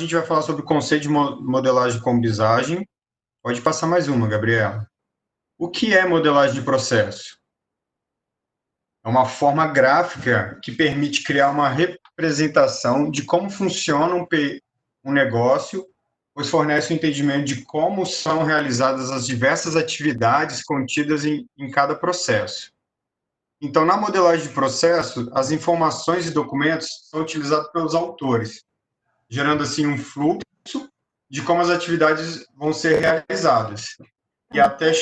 gente vai falar sobre o conceito de modelagem com bisagem. Pode passar mais uma, Gabriela. O que é modelagem de processo? É uma forma gráfica que permite criar uma representação de como funciona um negócio, pois fornece um entendimento de como são realizadas as diversas atividades contidas em cada processo. Então, na modelagem de processo, as informações e documentos são utilizados pelos autores, gerando assim um fluxo de como as atividades vão ser realizadas e até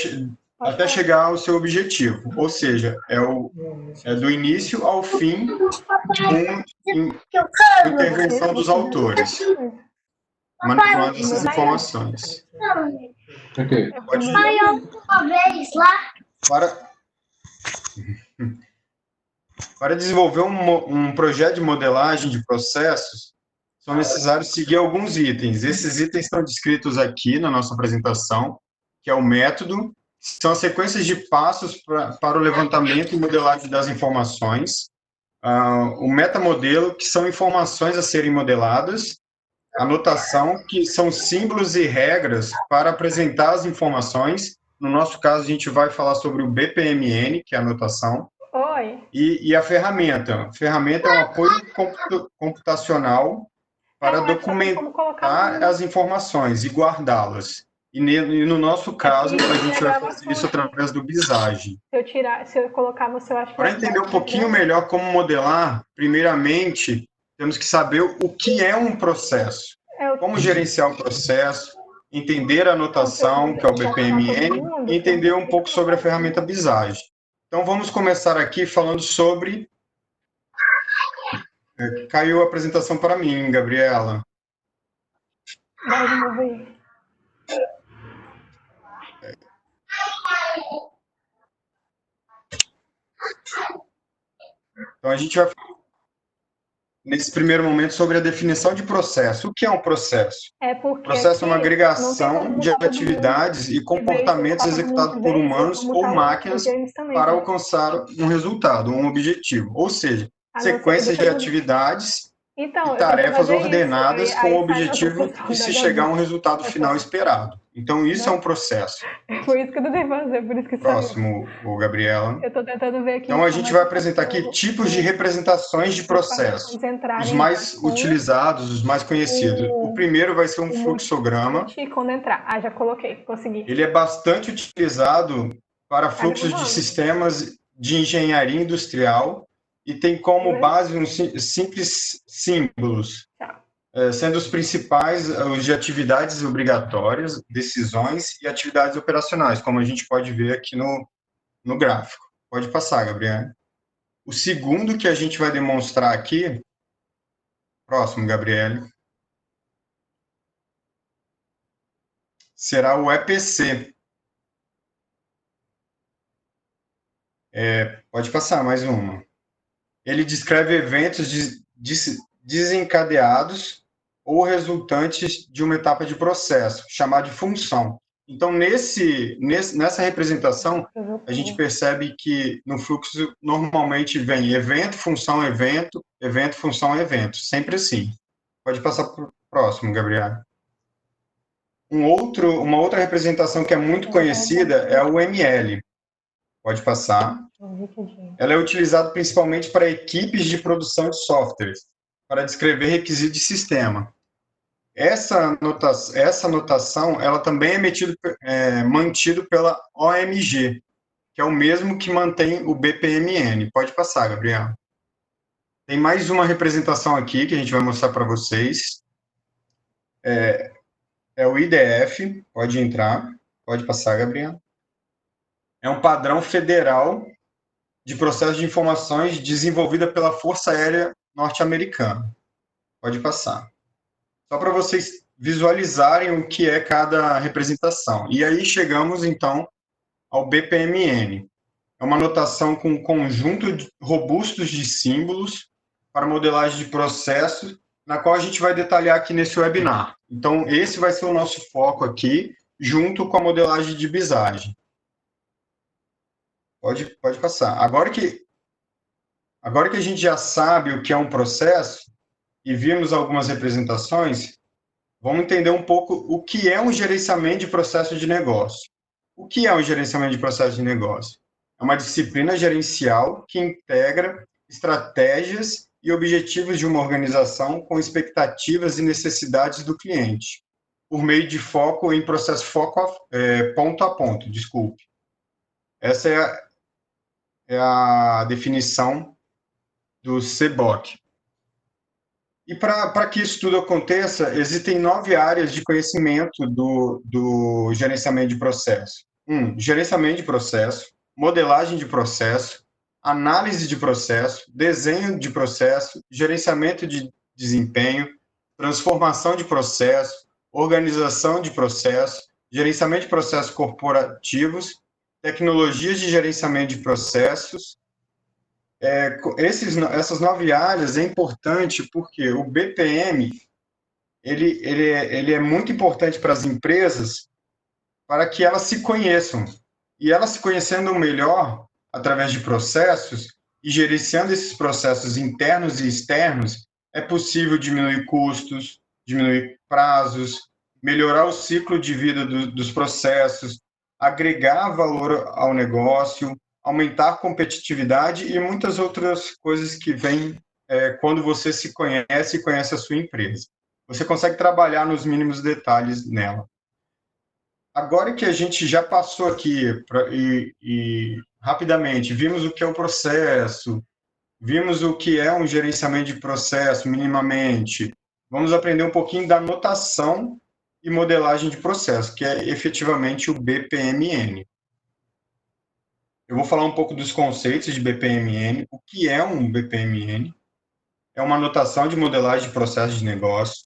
chegar ao seu objetivo, ou seja, é do início ao fim com intervenção dos autores, manipulando essas informações. Ok. Para desenvolver um projeto de modelagem de processos, são necessários seguir alguns itens. Esses itens estão descritos aqui na nossa apresentação, que é o método, são as sequências de passos para o levantamento e modelagem das informações, o metamodelo, que são informações a serem modeladas, a notação, que são símbolos e regras para apresentar as informações. No nosso caso, a gente vai falar sobre o BPMN, que é a notação, e a ferramenta. A ferramenta é um apoio computacional para documentar as informações e guardá-las. E no nosso caso, a gente vai fazer isso através do bisagem. Se eu colocar você, eu acho que... Para entender um pouquinho melhor como modelar, primeiramente, temos que saber o que é um processo. Como gerenciar o processo, entender a notação, que é o BPMN, e entender um pouco sobre a ferramenta bisagem. Então, vamos começar aqui falando sobre... Caiu a apresentação para mim, Gabriela. Vai de novo aí. Então, a gente vai falar, nesse primeiro momento, sobre a definição de processo. O que é um processo? Processo é uma agregação de atividades e comportamentos executados por humanos ou máquinas para alcançar um resultado, um objetivo. Ou seja, sequências de atividades e tarefas ordenadas com o objetivo de se chegar a um resultado final esperado. Então, isso é um processo. Foi isso que eu tentei fazer, por isso que Próximo, Gabriela. Eu estou tentando ver aqui. Então, a gente vai apresentar aqui tipos de representações de processo. Os mais utilizados, os mais conhecidos. O primeiro vai ser um fluxograma. Quando entrar. Já coloquei, consegui. Ele é bastante utilizado para fluxos de sistemas de engenharia industrial e tem como base uns simples símbolos, sendo os principais os de atividades obrigatórias, decisões e atividades operacionais, como a gente pode ver aqui no gráfico. Pode passar, Gabriel. O segundo que a gente vai demonstrar aqui, próximo, Gabriel, será o EPC. Pode passar, mais uma. Ele descreve eventos desencadeados ou resultantes de uma etapa de processo, chamado de função. Então, nessa representação, a gente percebe que no fluxo normalmente vem evento, função, evento, evento, função, evento. Sempre assim. Pode passar para o próximo, Gabriel. Uma outra representação que é muito conhecida é o ML. Pode passar. Ela é utilizada principalmente para equipes de produção de softwares, para descrever requisitos de sistema. Essa notação ela também é mantido pela OMG, que é o mesmo que mantém o BPMN. Pode passar, Gabriel. Tem mais uma representação aqui que a gente vai mostrar para vocês. É o IDF. Pode entrar. Pode passar, Gabriel. É um padrão federal de processo de informações desenvolvida pela Força Aérea Norte-Americana. Pode passar. Só para vocês visualizarem o que é cada representação. E aí chegamos, então, ao BPMN. É uma notação com um conjunto robustos de símbolos para modelagem de processo, na qual a gente vai detalhar aqui nesse webinar. Então, esse vai ser o nosso foco aqui, junto com a modelagem de bisagem. Pode passar. Agora que a gente já sabe o que é um processo, e vimos algumas representações, Vamos entender um pouco o que é um gerenciamento de processo de negócio. O que é um gerenciamento de processo de negócio? É uma disciplina gerencial que integra estratégias e objetivos de uma organização com expectativas e necessidades do cliente, por meio de foco em processo ponto a ponto, desculpe. Essa é a definição do CBOC. E para que isso tudo aconteça, existem 9 áreas de conhecimento do gerenciamento de processo. Gerenciamento de processo, modelagem de processo, análise de processo, desenho de processo, gerenciamento de desempenho, transformação de processo, organização de processo, gerenciamento de processos corporativos, tecnologias de gerenciamento de processos. Essas 9 áreas é importante porque o BPM ele é muito importante para as empresas para que elas se conheçam. E elas se conhecendo melhor através de processos e gerenciando esses processos internos e externos, é possível diminuir custos, diminuir prazos, melhorar o ciclo de vida dos processos, agregar valor ao negócio, aumentar a competitividade e muitas outras coisas que vêm quando você se conhece e conhece a sua empresa. Você consegue trabalhar nos mínimos detalhes nela. Agora que a gente já passou aqui e rapidamente vimos o que é o processo, vimos o que é um gerenciamento de processo minimamente, vamos aprender um pouquinho da notação e modelagem de processo, que é efetivamente o BPMN. Eu vou falar um pouco dos conceitos de BPMN. O que é um BPMN? É uma notação de modelagem de processos de negócio.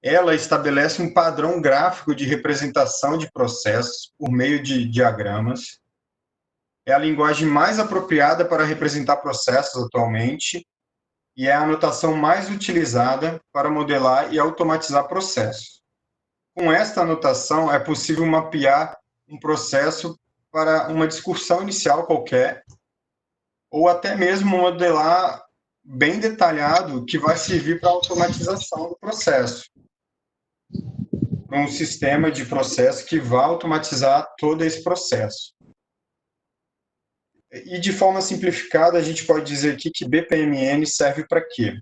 Ela estabelece um padrão gráfico de representação de processos por meio de diagramas. É a linguagem mais apropriada para representar processos atualmente e é a anotação mais utilizada para modelar e automatizar processos. Com esta anotação, é possível mapear um processo para uma discussão inicial qualquer, ou até mesmo modelar bem detalhado que vai servir para a automatização do processo. Um sistema de processo que vai automatizar todo esse processo. E de forma simplificada, a gente pode dizer aqui que BPMN serve para quê?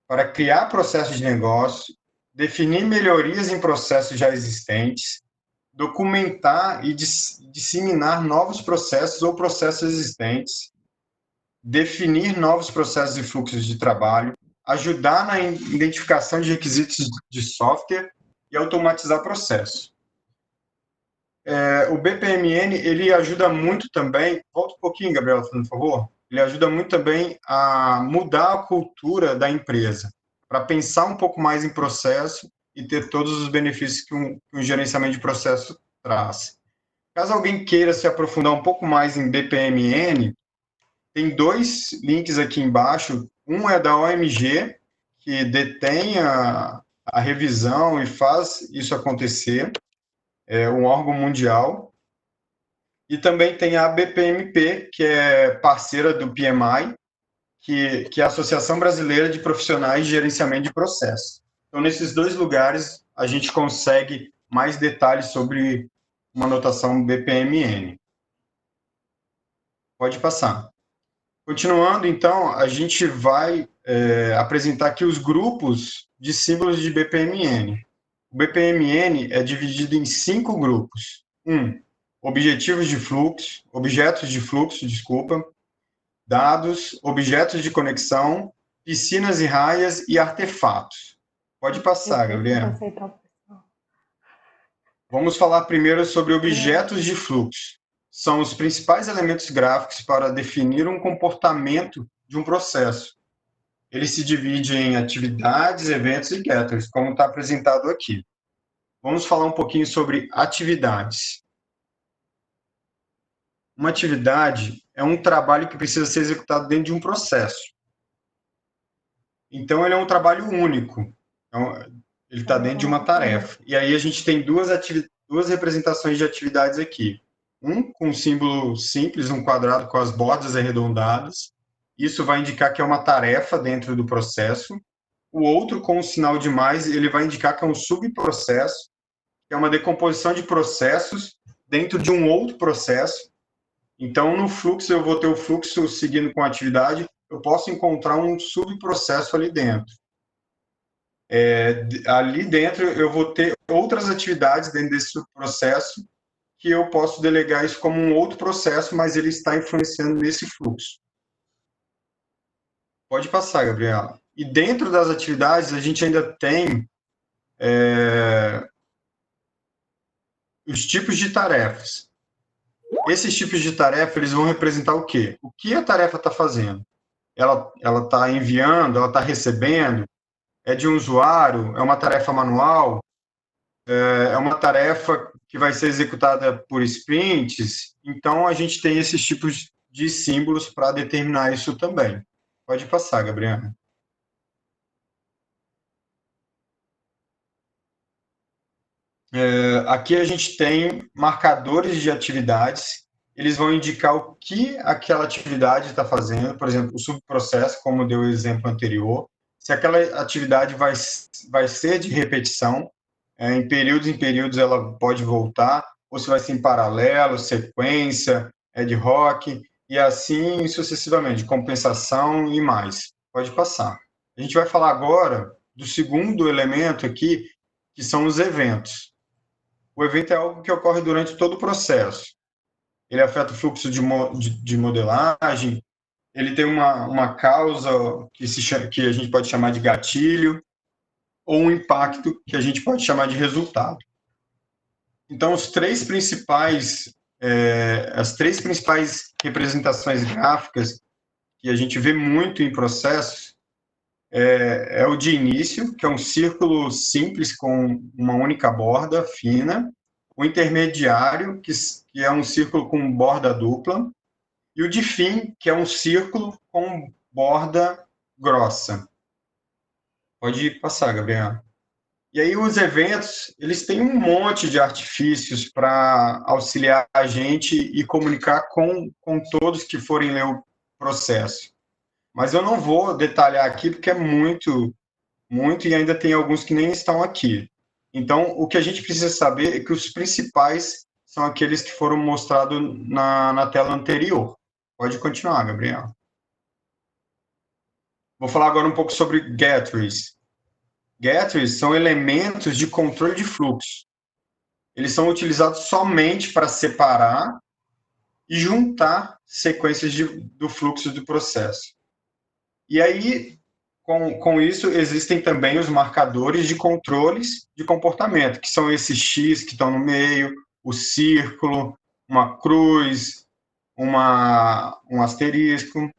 Para criar processos de negócio, definir melhorias em processos já existentes, documentar e disseminar novos processos ou processos existentes, definir novos processos e fluxos de trabalho, ajudar na identificação de requisitos de software e automatizar processos. O BPMN, ele ajuda muito também, volta um pouquinho, Gabriela, por favor, ele ajuda muito também a mudar a cultura da empresa, para pensar um pouco mais em processo e ter todos os benefícios que um gerenciamento de processo traz. Caso alguém queira se aprofundar um pouco mais em BPMN, tem 2 links aqui embaixo. Um é da OMG, que detém a revisão e faz isso acontecer, é um órgão mundial. E também tem a BPMP, que é parceira do PMI, que é a Associação Brasileira de Profissionais de Gerenciamento de Processos. Então, nesses 2 lugares, a gente consegue mais detalhes sobre uma anotação BPMN. Pode passar. Continuando, então, a gente vai apresentar aqui os grupos de símbolos de BPMN. O BPMN é dividido em 5 grupos. Objetos de fluxo, dados, objetos de conexão, piscinas e raias e artefatos. Pode passar, Gabriela. Vamos falar primeiro sobre objetos de fluxo. São os principais elementos gráficos para definir um comportamento de um processo. Ele se divide em atividades, eventos e getters, como está apresentado aqui. Vamos falar um pouquinho sobre atividades. Uma atividade é um trabalho que precisa ser executado dentro de um processo. Então, ele é um trabalho único. Então, ele está dentro de uma tarefa. E aí a gente tem duas representações de atividades aqui. Com um símbolo simples, um quadrado com as bordas arredondadas. Isso vai indicar que é uma tarefa dentro do processo. O outro, com o sinal de mais, ele vai indicar que é um subprocesso, que é uma decomposição de processos dentro de um outro processo. Então, no fluxo, eu vou ter o fluxo seguindo com a atividade, eu posso encontrar um subprocesso ali dentro. Ali dentro, eu vou ter outras atividades dentro desse subprocesso que eu posso delegar isso como um outro processo, mas ele está influenciando nesse fluxo. Pode passar, Gabriela. E dentro das atividades, a gente ainda tem os tipos de tarefas. Esses tipos de tarefa, eles vão representar o quê? O que a tarefa está fazendo? Ela está enviando, ela está recebendo, é de um usuário, é uma tarefa manual, é uma tarefa que vai ser executada por sprints. Então, a gente tem esses tipos de símbolos para determinar isso também. Pode passar, Gabriela. Aqui a gente tem marcadores de atividades, eles vão indicar o que aquela atividade está fazendo, por exemplo, o subprocesso, como deu o exemplo anterior, se aquela atividade vai ser de repetição, em períodos ela pode voltar, ou se vai ser em paralelo, sequência, ad hoc, e assim sucessivamente, compensação e mais. Pode passar. A gente vai falar agora do segundo elemento aqui, que são os eventos. O evento é algo que ocorre durante todo o processo. Ele afeta o fluxo de modelagem, ele tem uma causa que a gente pode chamar de gatilho, ou um impacto que a gente pode chamar de resultado. Então, as três principais representações gráficas que a gente vê muito em processos é o de início, que é um círculo simples com uma única borda fina, o intermediário, que é um círculo com borda dupla, e o de fim, que é um círculo com borda grossa. Pode passar, Gabriel. E aí os eventos, eles têm um monte de artifícios para auxiliar a gente e comunicar com todos que forem ler o processo. Mas eu não vou detalhar aqui, porque é muito, e ainda tem alguns que nem estão aqui. Então, o que a gente precisa saber é que os principais são aqueles que foram mostrados na tela anterior. Pode continuar, Gabriel. Vou falar agora um pouco sobre gateways. Gateways são elementos de controle de fluxo. Eles são utilizados somente para separar e juntar sequências do fluxo do processo. E aí, com isso, existem também os marcadores de controles de comportamento, que são esses X que estão no meio, o círculo, uma cruz, um asterisco.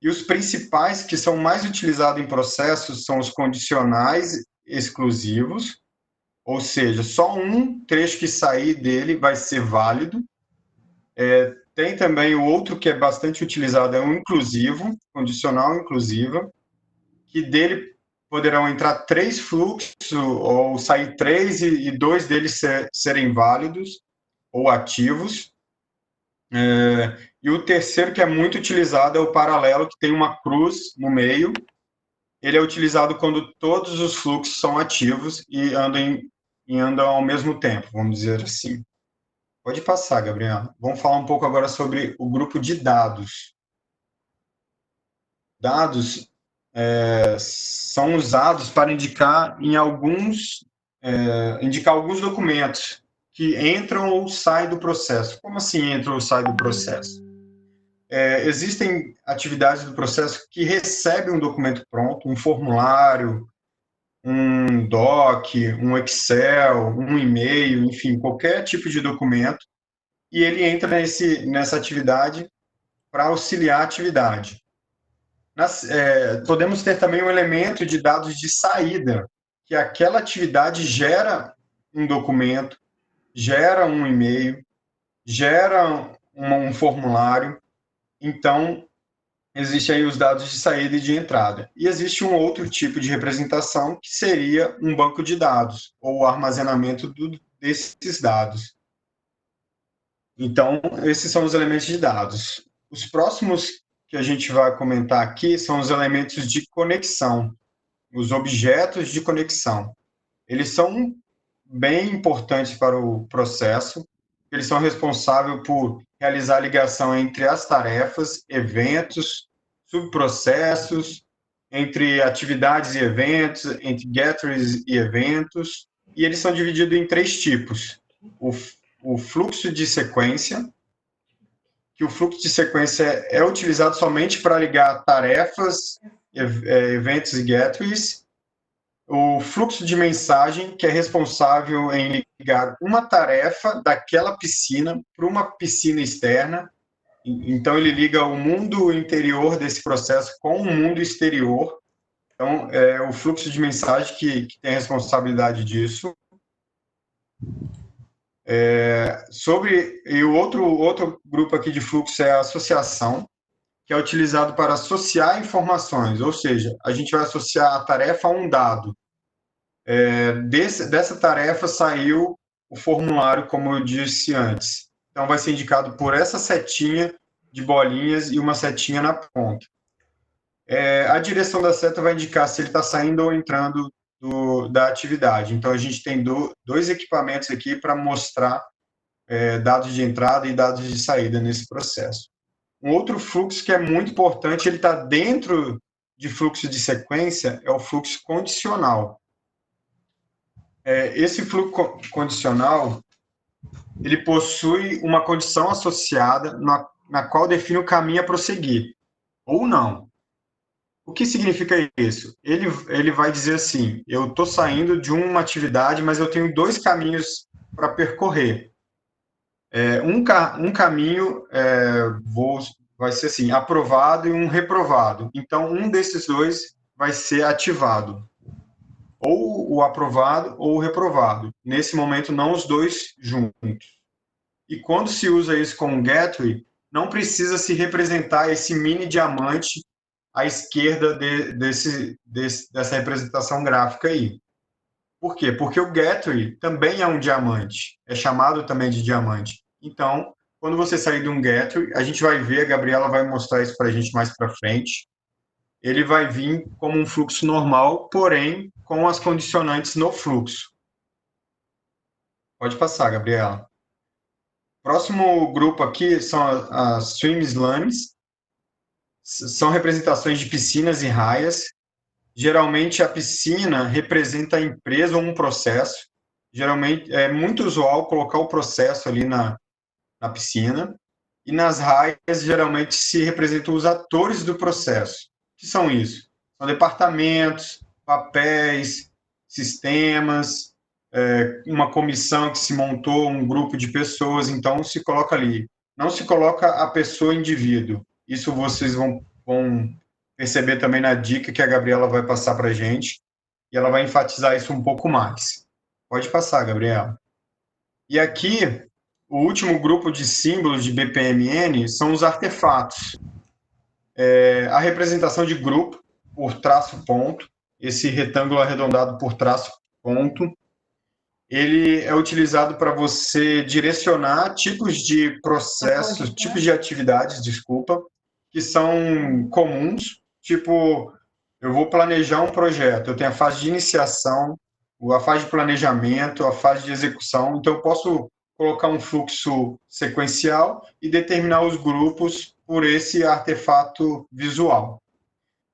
E os principais, que são mais utilizados em processos, são os condicionais exclusivos, ou seja, só um trecho que sair dele vai ser válido. Tem também o outro que é bastante utilizado, é o inclusivo, condicional inclusiva, que dele poderão entrar 3 fluxos, ou sair 3 e 2 deles serem válidos ou ativos. E o terceiro, que é muito utilizado, é o paralelo, que tem uma cruz no meio. Ele é utilizado quando todos os fluxos são ativos e andam ao mesmo tempo, vamos dizer assim. Pode passar, Gabriela. Vamos falar um pouco agora sobre o grupo de dados. Dados são usados para indicar alguns documentos que entram ou saem do processo. Como assim entram ou saem do processo? Existem atividades do processo que recebem um documento pronto, um formulário, um doc, um Excel, um e-mail, enfim, qualquer tipo de documento, e ele entra nessa atividade para auxiliar a atividade. Podemos ter também um elemento de dados de saída, que aquela atividade gera um documento, gera um e-mail, gera um formulário. Então, existem aí os dados de saída e de entrada. E existe um outro tipo de representação, que seria um banco de dados, ou o armazenamento desses dados. Então, esses são os elementos de dados. Os próximos que a gente vai comentar aqui são os elementos de conexão. os objetos de conexão. Eles são bem importantes para o processo. Eles são responsáveis por realizar a ligação entre as tarefas, eventos, subprocessos, entre atividades e eventos, entre gateways e eventos, e eles são divididos em 3 tipos. O fluxo de sequência, que o fluxo de sequência é utilizado somente para ligar tarefas, eventos e gateways. O fluxo de mensagem, que é responsável em ligar uma tarefa daquela piscina para uma piscina externa. Então, ele liga o mundo interior desse processo com o mundo exterior. Então, é o fluxo de mensagem que tem a responsabilidade disso. E o outro grupo aqui de fluxo é a associação, que é utilizado para associar informações, ou seja, a gente vai associar a tarefa a um dado. Dessa tarefa saiu o formulário, como eu disse antes. Então, vai ser indicado por essa setinha de bolinhas e uma setinha na ponta. A direção da seta vai indicar se ele está saindo ou entrando da atividade. Então, a gente tem dois equipamentos aqui para mostrar dados de entrada e dados de saída nesse processo. Um outro fluxo que é muito importante, ele está dentro de fluxo de sequência, é o fluxo condicional. Esse fluxo condicional, ele possui uma condição associada na qual define o caminho a prosseguir, ou não. O que significa isso? Ele vai dizer assim, eu estou saindo de uma atividade, mas eu tenho 2 caminhos para percorrer. Um caminho vai ser assim, aprovado e um reprovado. Então, um desses 2 vai ser ativado. Ou o aprovado ou o reprovado. Nesse momento, não os 2 juntos. E quando se usa isso como gateway, não precisa se representar esse mini diamante à esquerda dessa representação gráfica aí. Por quê? Porque o gateway também é um diamante, é chamado também de diamante. Então, quando você sair de um gateway, a gente vai ver, a Gabriela vai mostrar isso para a gente mais para frente, ele vai vir como um fluxo normal, porém, com as condicionantes no fluxo. Pode passar, Gabriela. Próximo grupo aqui são as swim slams. São representações de piscinas e raias. Geralmente, a piscina representa a empresa ou um processo. Geralmente, é muito usual colocar o processo ali na piscina. E nas raias, geralmente, se representam os atores do processo. O que são isso? São departamentos, papéis, sistemas, uma comissão que se montou, um grupo de pessoas, então se coloca ali. Não se coloca a pessoa indivíduo. Isso vocês vão perceber também na dica que a Gabriela vai passar para a gente, e ela vai enfatizar isso um pouco mais. Pode passar, Gabriela. E aqui, o último grupo de símbolos de BPMN são os artefatos. A representação de grupo por traço ponto, esse retângulo arredondado por traço ponto, ele é utilizado para você direcionar tipos de processos, tipos de atividades, que são comuns, tipo, eu vou planejar um projeto, eu tenho a fase de iniciação, a fase de planejamento, a fase de execução, então eu posso colocar um fluxo sequencial e determinar os grupos por esse artefato visual.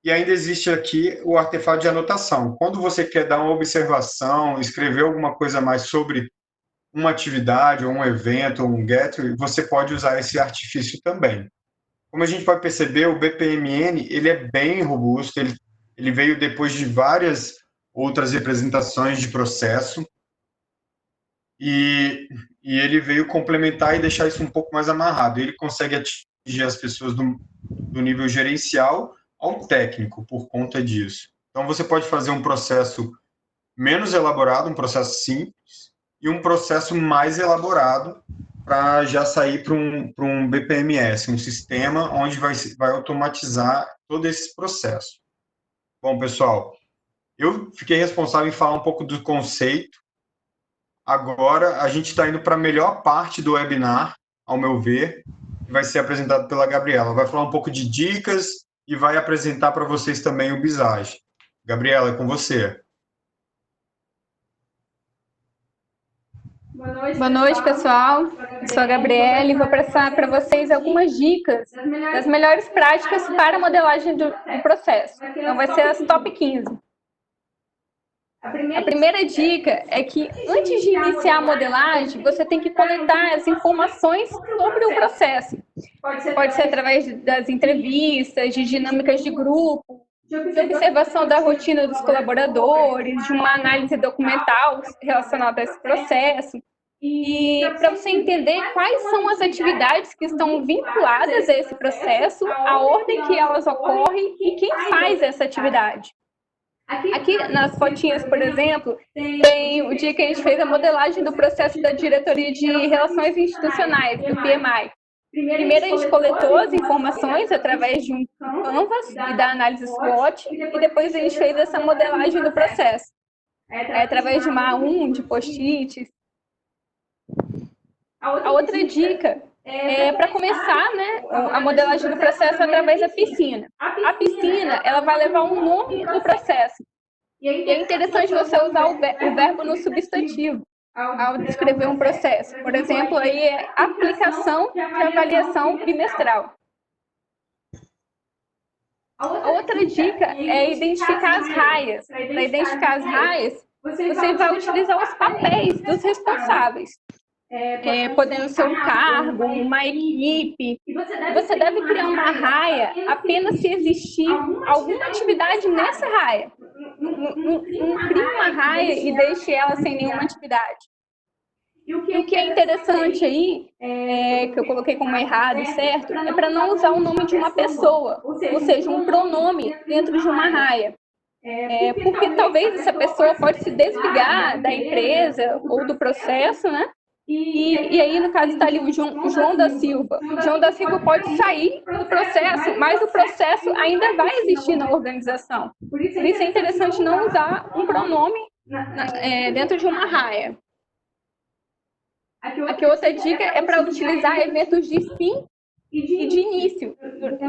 E ainda existe aqui o artefato de anotação. Quando você quer dar uma observação, escrever alguma coisa mais sobre uma atividade, ou um evento, ou um gateway, você pode usar esse artifício também. Como a gente pode perceber, o BPMN ele é bem robusto, ele veio depois de várias outras representações de processo, e ele veio complementar e deixar isso um pouco mais amarrado. Ele consegue atingir as pessoas do nível gerencial ao técnico por conta disso. Então, você pode fazer um processo menos elaborado, um processo simples, e um processo mais elaborado para já sair para um BPMS, um sistema onde vai automatizar todo esse processo. Bom, pessoal, eu fiquei responsável em falar um pouco do conceito. Agora, a gente está indo para a melhor parte do webinar, ao meu ver, que vai ser apresentado pela Gabriela. Vai falar um pouco de dicas e vai apresentar para vocês também o Visage. Gabriela, é com você. Boa noite, pessoal. Eu sou a Gabriela e vou passar para vocês algumas dicas das melhores práticas para a modelagem do processo. Então, vai ser as top 15. A primeira dica é que, antes de iniciar a modelagem, você tem que coletar as informações sobre o processo. Pode ser através das entrevistas, de dinâmicas de grupo, de observação da rotina dos colaboradores, de uma análise documental relacionada a esse processo. E para você entender quais são as atividades que estão vinculadas a esse processo, a ordem que elas ocorrem e quem faz essa atividade. Aqui nas fotinhas, por exemplo, tem o dia que a gente fez a modelagem do processo da Diretoria de Relações Institucionais, do PMI. Primeiro a gente coletou as informações através de um Canvas e da análise SWOT, e depois a gente fez essa modelagem do processo, através de uma A1, de post-its. A outra dica é para começar, né, a modelagem do processo através da piscina. A piscina, ela vai levar um nome do processo. E é interessante você usar o verbo no substantivo ao descrever um processo. Por exemplo, aí é aplicação de avaliação bimestral. A outra dica é identificar as raias. Para identificar as raias, você vai utilizar os papéis dos responsáveis. Podendo ser um cargo, uma equipe. Você deve criar uma raia apenas se existir alguma atividade nessa raia. Não crie uma raia e deixe ela sem nenhuma atividade. E o que é interessante aí, que eu coloquei como errado e certo, é para não usar o nome de uma pessoa, ou seja, um pronome dentro de uma raia. Porque talvez essa pessoa pode se desligar da empresa ou do processo, né? E aí, no caso, está ali o João da Silva. O João da Silva pode sair do processo, mas o processo ainda vai existir na organização. Por isso é interessante não usar um pronome dentro de uma raia. Aqui outra dica é para utilizar eventos de fim e de início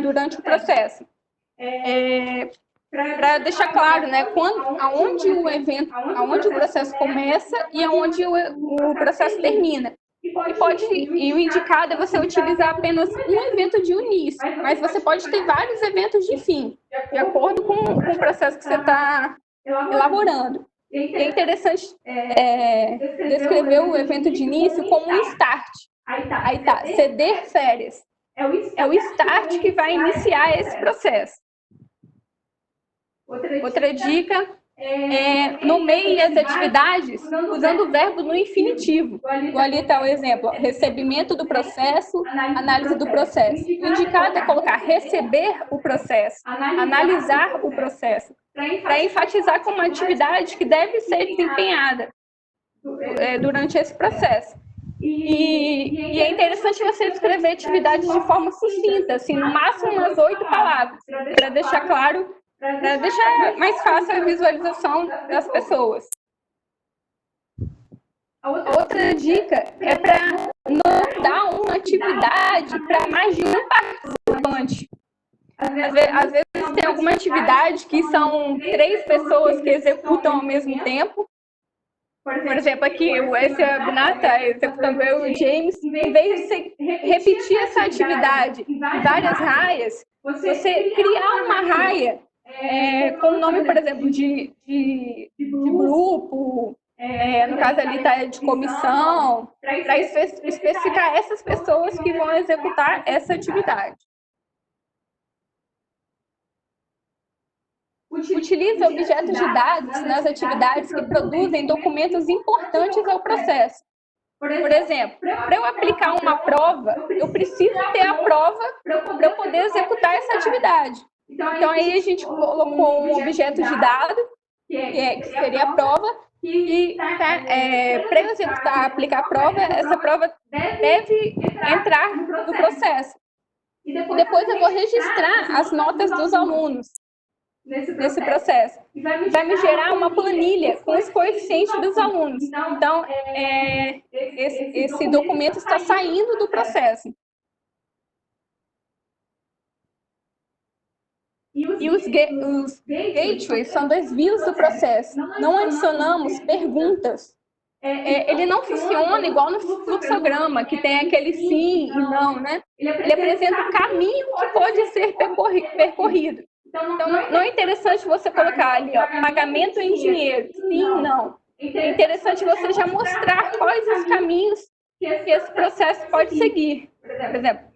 durante o processo. Para deixar claro, né, aonde o processo começa e aonde o processo termina. E o indicado é você utilizar apenas um evento de início, mas você pode ter vários eventos de fim, de acordo com o processo que você está elaborando. E é interessante descrever o evento de início como um start. Aí tá, ceder férias. É o start que vai iniciar esse processo. Outra dica nomeie as atividades usando o verbo no infinitivo. Ali está o exemplo, recebimento do processo, análise do processo. O indicado é colocar receber o processo, analisar o processo, para enfatizar como uma atividade que deve ser desempenhada durante esse processo. E é interessante você descrever atividades de forma sucinta, assim, no máximo umas 8 palavras, para deixar claro, para deixar mais fácil a visualização das pessoas. A outra dica é para não dar uma atividade para mais de um participante. Às vezes tem alguma atividade que são 3 pessoas que executam ao mesmo tempo. Por exemplo, aqui, esse webinar está executando eu e o James. Em vez de você repetir essa atividade em várias raias, você criar uma raia com o nome, por exemplo, de grupo, no caso ali está de comissão, para especificar essas pessoas que vão executar essa atividade. Utilize objetos de dados nas atividades que produzem documentos importantes ao processo. Por exemplo, para eu aplicar uma prova, eu preciso ter a prova para eu poder executar essa atividade. Então, aí a gente colocou um objeto de dado, que seria a prova, e para eu executar, aplicar a prova, essa prova deve entrar no processo. E depois eu vou registrar as notas dos alunos nesse processo. Vai me gerar uma planilha com os coeficientes dos alunos. Então, esse documento está saindo do processo. do processo. E os gateways são desvios do processo. Não adicionamos perguntas. Ele não funciona igual no fluxograma, que tem aquele sim e não, né? Ele apresenta o caminho que pode ser percorrido. Então, não é interessante você colocar ali, ó, pagamento em dinheiro, sim, não. É interessante você já mostrar quais os caminhos que esse processo pode seguir. Por exemplo,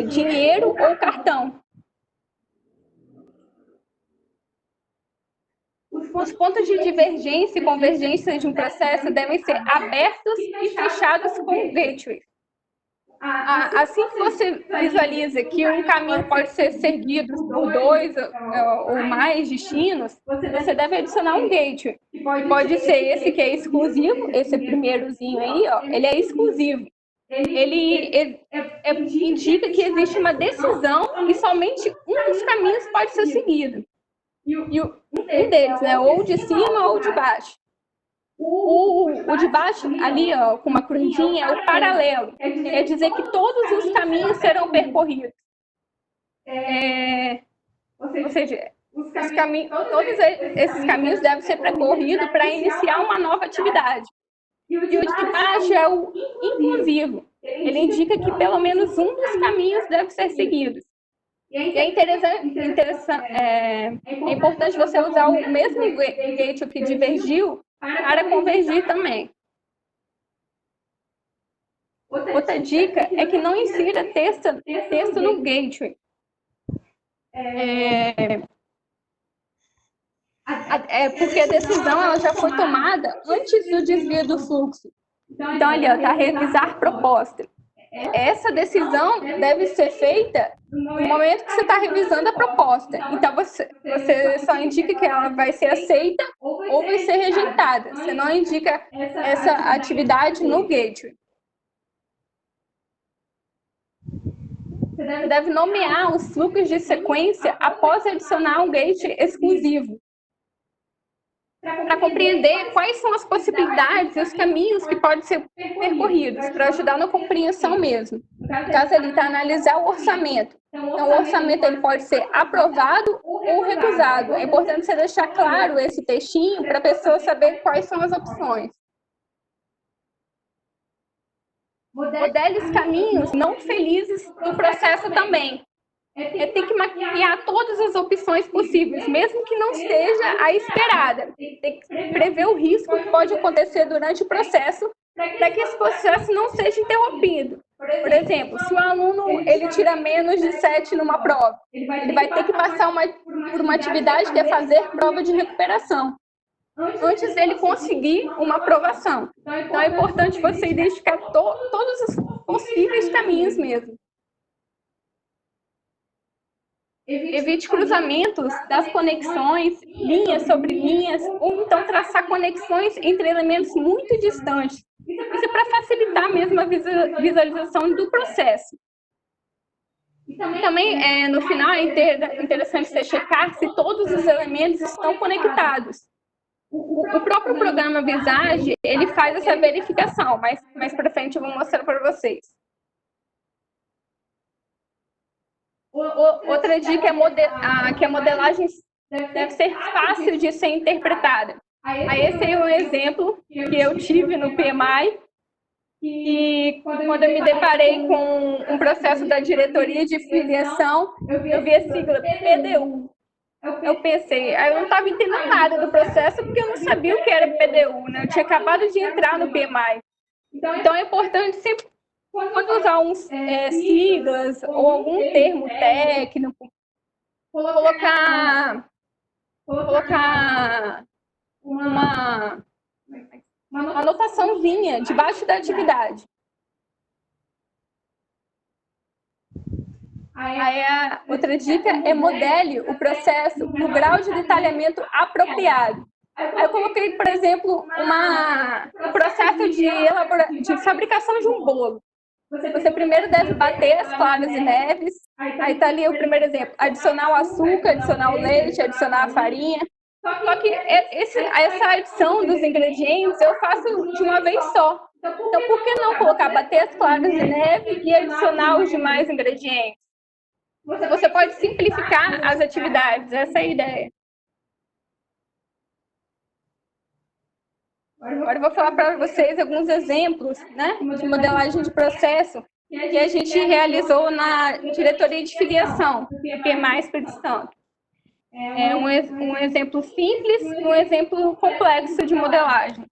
dinheiro ou cartão. Os pontos de divergência e convergência de um processo devem ser abertos e fechados com gateways. Assim que você visualiza que um caminho pode ser seguido por 2 ou mais destinos, você deve adicionar um gateway. Pode ser esse que é exclusivo, esse primeirozinho aí, ó, ele é exclusivo. Ele indica que existe uma decisão e somente um dos caminhos pode ser seguido. E um deles, né, ou de cima ou de baixo. O de baixo, ali, ó, com uma cruzinha, é o paralelo. Quer dizer que todos os caminhos serão percorridos. Ou seja, todos esses caminhos devem ser percorridos para iniciar uma nova atividade. E o de baixo é o inclusivo. Ele indica que pelo menos um dos caminhos deve ser seguido. E é importante você usar o mesmo gateway que divergiu para convergir também. Outra dica é que não insira texto no gateway. Porque a decisão ela já foi tomada antes do desvio do fluxo. Então, ali, ó, tá revisar proposta. Essa decisão deve ser feita no momento que você está revisando a proposta. Então, você só indica que ela vai ser aceita ou vai ser rejeitada. Você não indica essa atividade no gateway. Você deve nomear os fluxos de sequência após adicionar um gateway exclusivo, para compreender quais são as possibilidades e os caminhos que podem ser percorridos, para ajudar na compreensão mesmo. No caso, ele está analisar o orçamento. Então, o orçamento ele pode ser aprovado ou recusado. É importante você deixar claro esse textinho para a pessoa saber quais são as opções. Modele os caminhos não felizes do processo também. Tem que mapear todas as opções possíveis, mesmo que não seja a esperada. Tem que prever o risco que pode acontecer durante o processo, para que esse processo não seja interrompido. Por exemplo, se o aluno ele tira menos de 7 numa prova, ele vai ter que passar por uma atividade que é fazer prova de recuperação, antes dele conseguir uma aprovação. Então, é importante você identificar todos os possíveis caminhos mesmo. Evite cruzamentos das conexões, linhas sobre linhas, ou então traçar conexões entre elementos muito distantes. Isso é para facilitar mesmo a visualização do processo. E também, no final, é interessante você checar se todos os elementos estão conectados. O próprio programa Visage, ele faz essa verificação, mas mais para frente eu vou mostrar para vocês. Outra dica é que a modelagem deve ser fácil de ser interpretada. Esse é um exemplo que eu tive no PMI, e quando eu me deparei com um processo da diretoria de filiação, eu vi a sigla PDU. Eu pensei, eu não estava entendendo nada do processo, porque eu não sabia o que era PDU, né? Eu tinha acabado de entrar no PMI. Então, é importante sempre, quando usar siglas ou algum termo técnico, colocar uma anotaçãozinha debaixo da atividade. A outra dica é modele o processo no grau de detalhamento apropriado. Aí eu coloquei, por exemplo, um processo de fabricação de um bolo. Você primeiro deve bater as claras e neves. Aí está ali o primeiro exemplo. Adicionar o açúcar, adicionar o leite, adicionar a farinha. Só que essa adição dos ingredientes eu faço de uma vez só. Então, por que não bater as claras de neve e adicionar os demais ingredientes? você pode simplificar as atividades, essa é a ideia. Agora eu vou falar para vocês alguns exemplos, né, de modelagem de processo que a gente realizou na diretoria de filiação, PMA Espírito Santo. É um exemplo simples e um exemplo complexo de modelagem.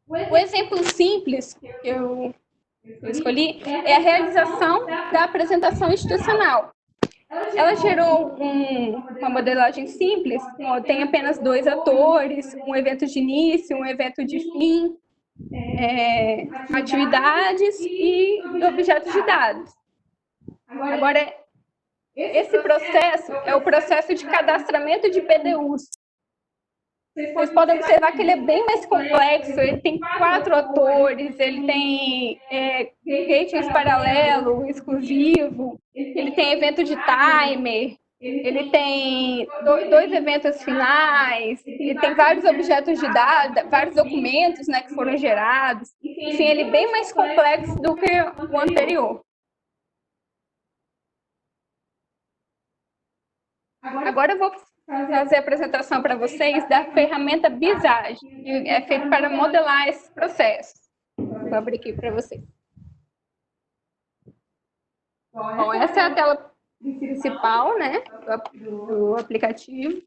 O exemplo simples que eu escolhi é a realização da apresentação institucional. Ela gerou uma modelagem simples, tem apenas 2 atores, um evento de início, um evento de fim, atividades e objetos de dados. Agora, esse processo é o processo de cadastramento de PDUs. Vocês podem observar que ele é bem mais complexo, ele tem 4 atores, ele tem gateways paralelo, exclusivo, ele tem evento de timer, ele tem 2 eventos finais, ele tem vários objetos de dados, vários documentos, né, que foram gerados. Enfim, ele é bem mais complexo do que o anterior. Agora eu vou fazer a apresentação para vocês da ferramenta Visage, que é feita para modelar esses processos. Vou abrir aqui para vocês. Bom, essa é a tela principal, né, do aplicativo,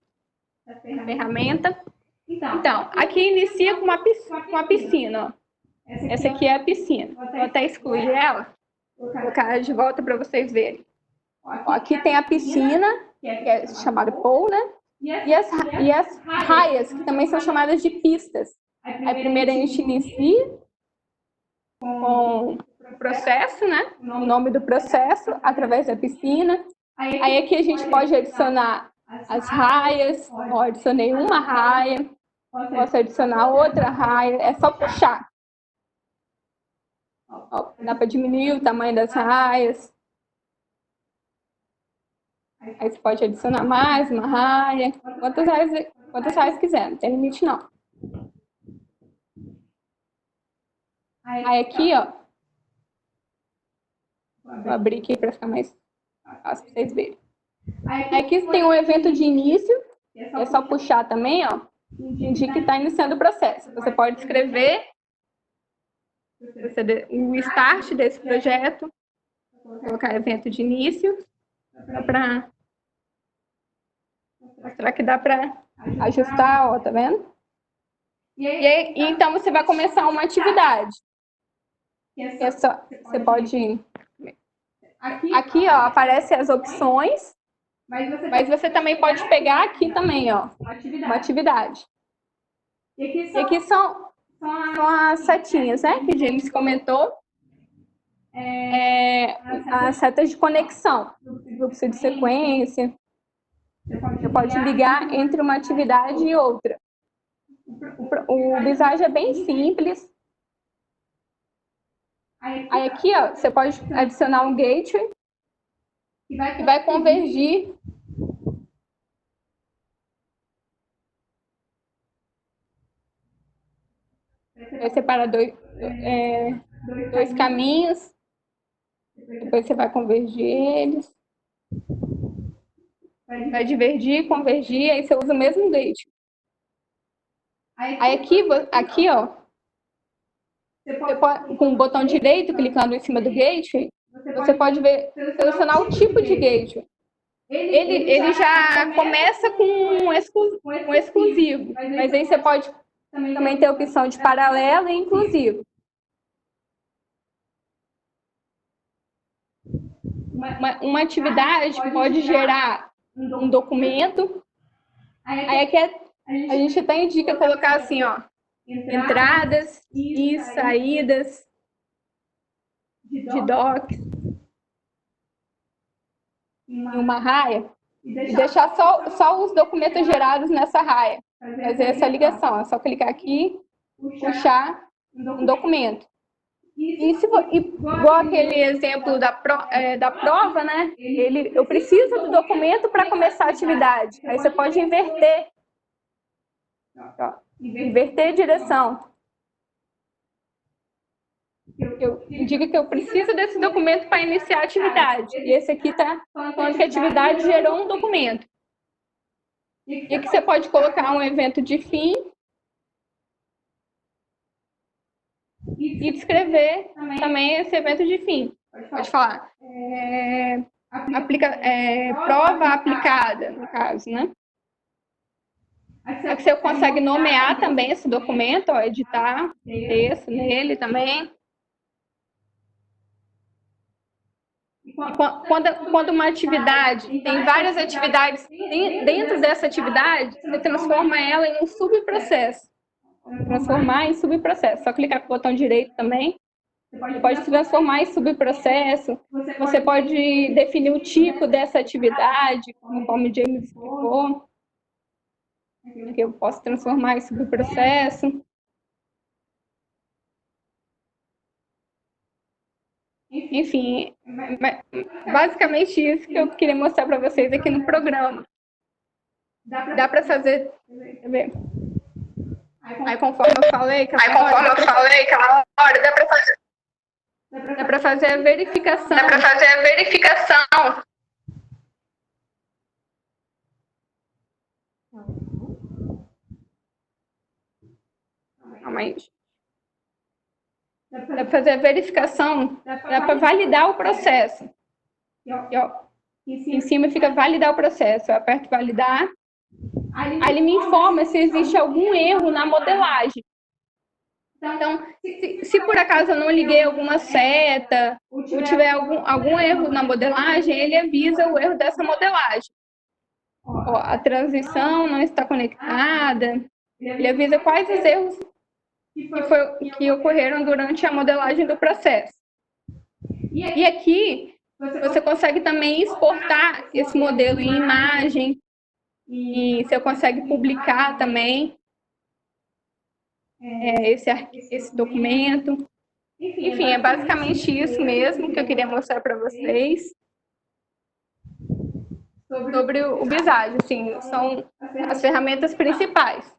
da ferramenta. Então, aqui inicia com uma piscina. Ó. Essa aqui é a piscina. Vou até excluir ela, vou colocar de volta para vocês verem. Ó, aqui tem a piscina, que é chamada pool, né? E as raias, que também são chamadas de pistas. Aí primeiro a gente inicia com o processo, né? O nome do processo, através da piscina. Aí aqui a gente pode adicionar as raias. Ó, adicionei uma raia, posso adicionar outra raia, é só puxar. Ó, dá para diminuir o tamanho das raias. Aí você pode adicionar mais uma raia, quantas raias quiser, não tem limite não. Aí aqui, ó, vou abrir aqui para ficar mais fácil para vocês verem. Aí aqui tem um evento de início, é só puxar também, ó, indica que está iniciando o processo. Você pode escrever o start desse projeto, colocar evento de início, para mostrar que dá para ajustar, ó, tá vendo? E aí, então você vai começar uma atividade. Você pode... Aqui, ó, aparecem as opções, mas você também pode pegar aqui também, ó, uma atividade. E aqui são as setinhas, né, que o James comentou. As setas de conexão, fluxo de sequência. Você pode ligar entre uma atividade e outra. O Visage é bem simples. Aí aqui, ó, você pode adicionar um gateway que vai convergir vai separar dois caminhos. Depois você vai convergir eles. Vai divergir, convergir, aí você usa o mesmo gateway. Aí aqui, ó, você pode, com o botão direito, clicando em cima do gateway, você pode selecionar o tipo de gateway. Ele já começa com um exclusivo, mas aí você pode também ter a opção de paralelo e inclusivo. Uma atividade pode gerar um documento. Aí aqui a gente até indica colocar assim, ó, entradas e saídas de docs em uma raia e deixar só os documentos gerados nessa raia. Fazer essa ligação, é só clicar aqui, puxar um documento. Igual aquele exemplo da prova, né? Eu preciso do documento para começar a atividade. Aí você pode inverter. Ó, inverter direção. eu indico que eu preciso desse documento para iniciar a atividade. E esse aqui está falando que a atividade gerou um documento. E aqui você pode colocar um evento de fim e descrever também esse evento de fim. Pode falar. Prova aplicada, no caso, né? Aqui você consegue nomear também esse documento, ó, editar texto nele também. Quando uma atividade tem várias atividades dentro dessa atividade, você transforma ela em um subprocesso. Transformar em subprocesso. Só clicar com o botão direito também. Você pode transformar em subprocesso. Você pode definir o tipo dessa atividade, conforme o James explicou. Que eu posso transformar em subprocesso. Enfim, basicamente isso que eu queria mostrar para vocês aqui no programa. Dá para fazer... Aí conforme eu falei, aquela hora dá para fazer a verificação. Calma aí. Dá para fazer a verificação, dá para validar o processo. E, ó, em cima fica validar o processo. Eu aperto validar. Aí ele me informa se existe algum erro na modelagem. Então, se por acaso eu não liguei alguma seta, ou tiver algum erro na modelagem, ele avisa o erro dessa modelagem. Ó, a transição não está conectada. Ele avisa quais os erros que ocorreram durante a modelagem do processo. E aqui, você consegue também exportar esse modelo em imagem, e você consegue publicar também esse documento. Enfim, é basicamente isso mesmo que eu queria mostrar para vocês sobre o Visage. Assim, são as ferramentas principais.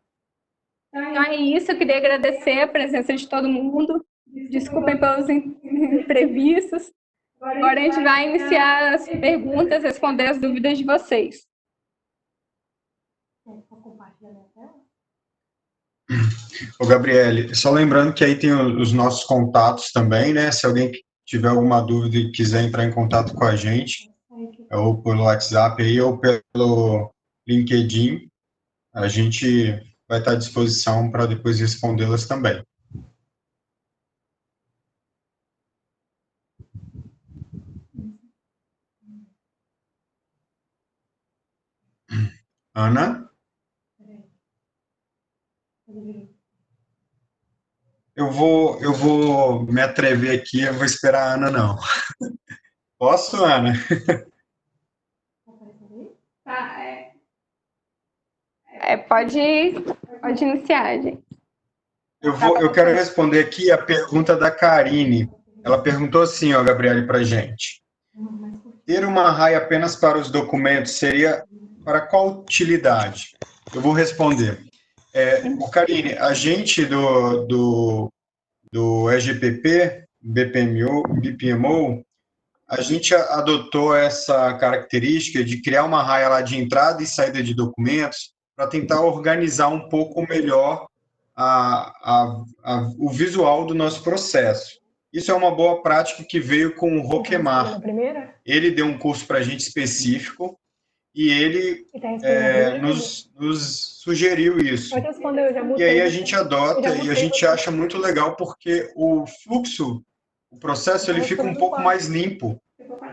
Então é isso, eu queria agradecer a presença de todo mundo. Desculpem pelos imprevistos. Agora a gente vai iniciar as perguntas, responder as dúvidas de vocês. Ô, Gabriele, só lembrando que aí tem os nossos contatos também, né? Se alguém tiver alguma dúvida e quiser entrar em contato com a gente, ou pelo WhatsApp aí, ou pelo LinkedIn, a gente vai estar à disposição para depois respondê-las também. Ana? Eu vou me atrever aqui, eu vou esperar a Ana, não. Posso, Ana? Pode iniciar, gente. Eu quero responder aqui a pergunta da Karine. Ela perguntou assim, ó, Gabriele, para a gente. Ter uma array apenas para os documentos seria para qual utilidade? Eu vou responder. Karine, a gente do EGPP, BPMO, a gente adotou essa característica de criar uma array lá de entrada e saída de documentos para tentar organizar um pouco melhor o visual do nosso processo. Isso é uma boa prática que veio com o Roquemar. Ele deu um curso para a gente específico e ele nos sugeriu isso. E aí a gente adota e a gente acha muito legal porque o fluxo, o processo, ele fica um pouco mais limpo.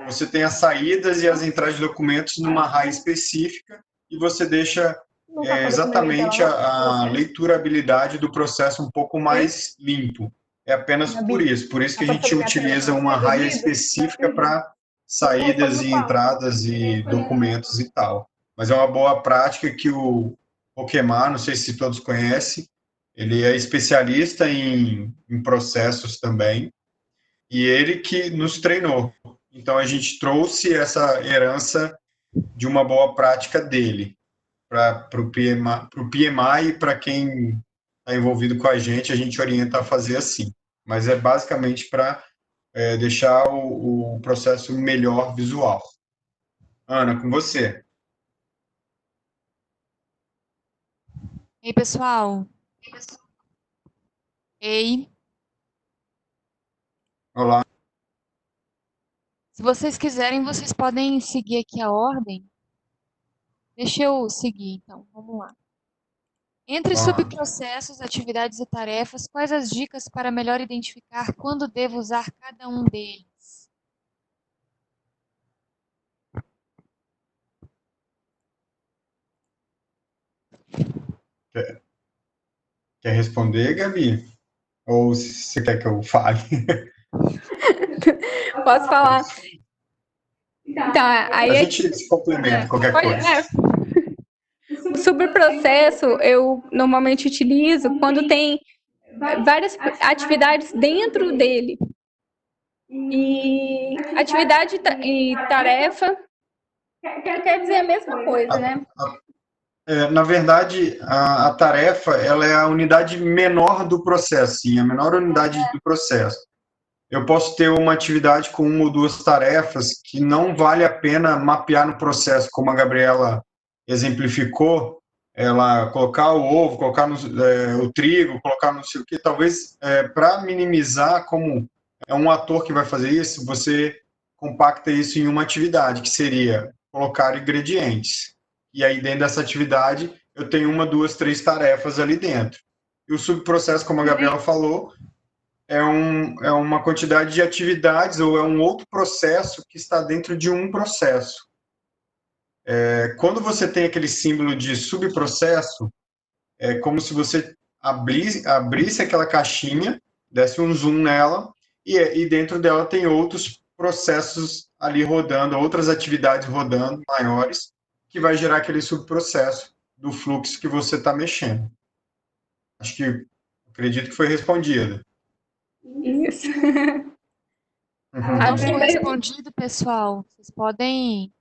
Você tem as saídas e as entradas de documentos numa array específica e você deixa exatamente a leiturabilidade do processo um pouco mais limpo. É apenas por isso que a gente utiliza uma array específica para saídas e entradas e documentos e tal. Mas é uma boa prática que o Roquemar, não sei se todos conhecem, ele é especialista em processos também, e ele que nos treinou. Então, a gente trouxe essa herança de uma boa prática dele para o PMI e para quem está envolvido com a gente orienta a fazer assim. mas é basicamente para deixar o processo melhor visual. Ana, com você. Ei, pessoal. Ei, Olá. se vocês quiserem, vocês podem seguir aqui a ordem. Deixa eu seguir, então. Vamos lá. Entre subprocessos, atividades e tarefas, quais as dicas para melhor identificar quando devo usar cada um deles? Quer responder, Gabi? Ou você quer que eu fale? Posso falar? Então, aí A gente se complementa, qualquer coisa. O subprocesso eu normalmente utilizo quando tem várias atividades dentro dele. E atividade e tarefa quer dizer a mesma coisa, né? Na verdade, a tarefa ela é a unidade menor do processo, sim, a menor unidade do processo. Eu posso ter uma atividade com uma ou duas tarefas que não vale a pena mapear no processo, como a Gabriela exemplificou, ela colocar o ovo, colocar o trigo, colocar não sei o que, talvez para minimizar, como é um ator que vai fazer isso, você compacta isso em uma atividade, que seria colocar ingredientes. E aí, dentro dessa atividade, eu tenho uma, duas, três tarefas ali dentro. E o subprocesso, como a Gabriela falou, é uma quantidade de atividades ou é um outro processo que está dentro de um processo. Quando você tem aquele símbolo de subprocesso, é como se você abrisse aquela caixinha, desse um zoom nela, e dentro dela tem outros processos ali rodando, outras atividades rodando, maiores, que vai gerar aquele subprocesso do fluxo que você está mexendo. Acredito que foi respondido. Isso. Não foi respondido, pessoal. Vocês podem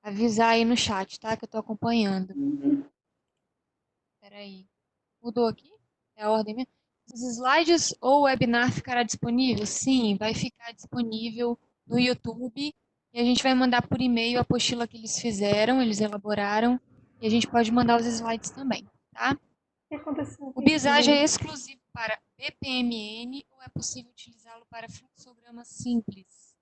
avisar aí no chat, tá? Que eu tô acompanhando. Espera aí. Mudou aqui? É a ordem mesmo? Os slides ou o webinar ficará disponível? Sim, vai ficar disponível no YouTube e a gente vai mandar por e-mail a apostila que eles fizeram, eles elaboraram, e a gente pode mandar os slides também, tá? O Visage é exclusivo para BPMN ou é possível utilizá-lo para fluxograma simples?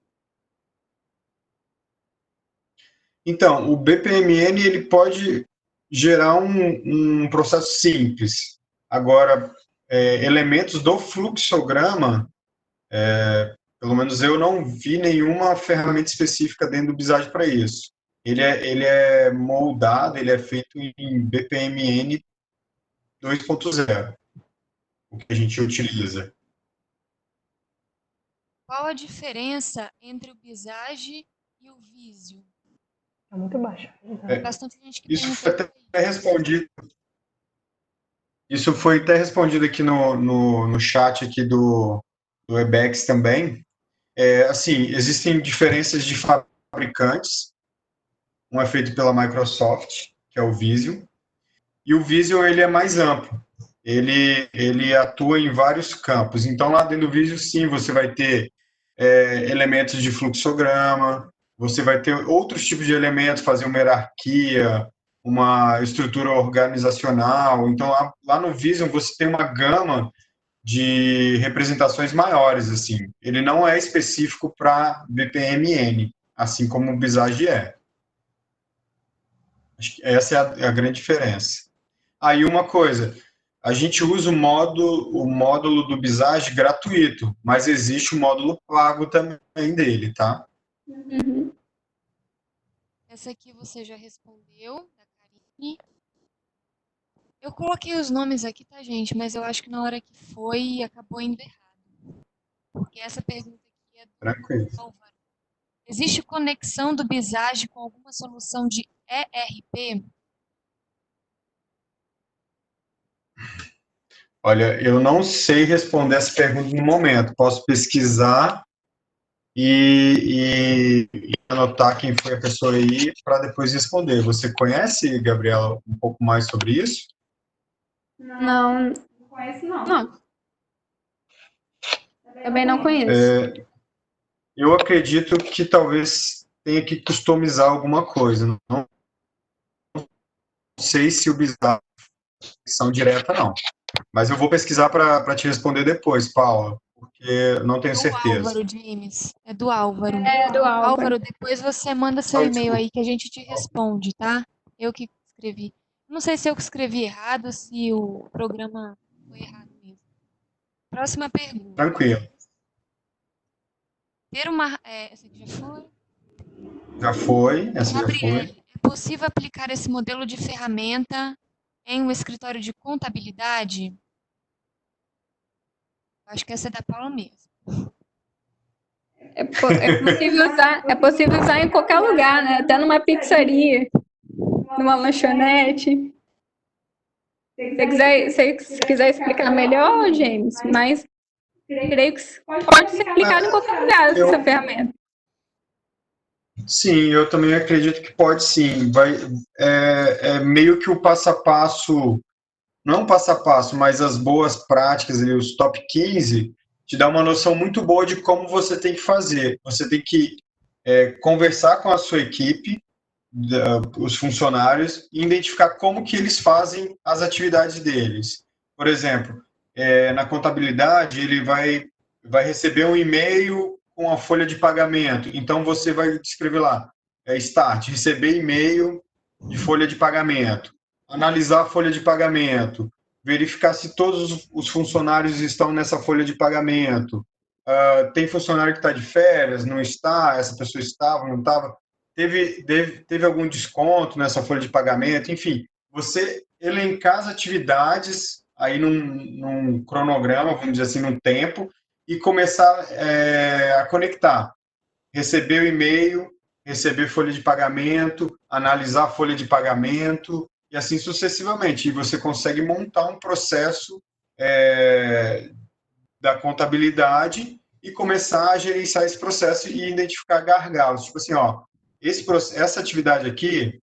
Então, o BPMN ele pode gerar um processo simples. Agora, elementos do fluxograma, pelo menos eu não vi nenhuma ferramenta específica dentro do Visage para isso. Ele é moldado, ele é feito em BPMN 2.0, o que a gente utiliza. Qual a diferença entre o Visage e o Visio? É muito baixo. Bastante gente que Isso foi até respondido. Isso foi até respondido aqui no chat aqui do Webex também. Assim, existem diferenças de fabricantes. Um é feito pela Microsoft, que é o Visio, e o Visio ele é mais amplo. Ele atua em vários campos. Então, lá dentro do Visio, sim, você vai ter elementos de fluxograma, você vai ter outros tipos de elementos, fazer uma hierarquia, uma estrutura organizacional. Então, lá no Vision, você tem uma gama de representações maiores, assim. Ele não é específico para BPMN, assim como o Visage é. Acho que essa é a grande diferença. Aí uma coisa, a gente usa o módulo do Visage gratuito, mas existe o módulo pago também dele, tá? Uhum. Essa aqui você já respondeu, da Karine. Eu coloquei os nomes aqui, tá, gente? Mas eu acho que na hora que foi, acabou indo errado. Porque essa pergunta aqui é do Tranquilo. Álvaro. Existe conexão do Visage com alguma solução de ERP? Olha, eu não sei responder essa pergunta no momento. Posso pesquisar e anotar quem foi a pessoa aí para depois responder. Você conhece, Gabriela, um pouco mais sobre isso? Não conheço, não. Também não conheço. Eu acredito que talvez tenha que customizar alguma coisa. Não sei se o Bizarro é conexão direta, não. Mas eu vou pesquisar para te responder depois, Paula, porque não tenho certeza. Álvaro, James. É do Álvaro. É do Álvaro. Álvaro, depois você manda seu e-mail aí que a gente te responde, tá? Eu que escrevi. Não sei se eu que escrevi errado, se o programa foi errado mesmo. Próxima pergunta. Tranquilo. Ter uma. Essa aqui já foi? Já foi, essa já Gabriel, foi. é possível aplicar esse modelo de ferramenta em um escritório de contabilidade? Acho que essa é da Paula mesmo. É possível usar em qualquer lugar, né? Até numa pizzaria, numa lanchonete. Se quiser explicar melhor, James, mas creio que pode ser aplicado em qualquer lugar essa ferramenta. Sim, eu também acredito que pode sim. É meio que o passo a passo, não passo a passo, mas as boas práticas e os top 15 te dá uma noção muito boa de como você tem que fazer. Você tem que conversar com a sua equipe, os funcionários, e identificar como que eles fazem as atividades deles. Por exemplo, na contabilidade, ele vai receber um e-mail com a folha de pagamento. Então, você vai escrever lá, start, receber e-mail de folha de pagamento, analisar a folha de pagamento, verificar se todos os funcionários estão nessa folha de pagamento. Tem funcionário que está de férias, não está, essa pessoa estava, não estava, teve algum desconto nessa folha de pagamento, enfim, você elencar as atividades aí num cronograma, vamos dizer assim, num tempo, e começar a conectar. Receber o e-mail, receber folha de pagamento, analisar a folha de pagamento, e assim sucessivamente. E você consegue montar um processo da contabilidade e começar a gerenciar esse processo e identificar gargalos. Tipo assim, ó, essa atividade aqui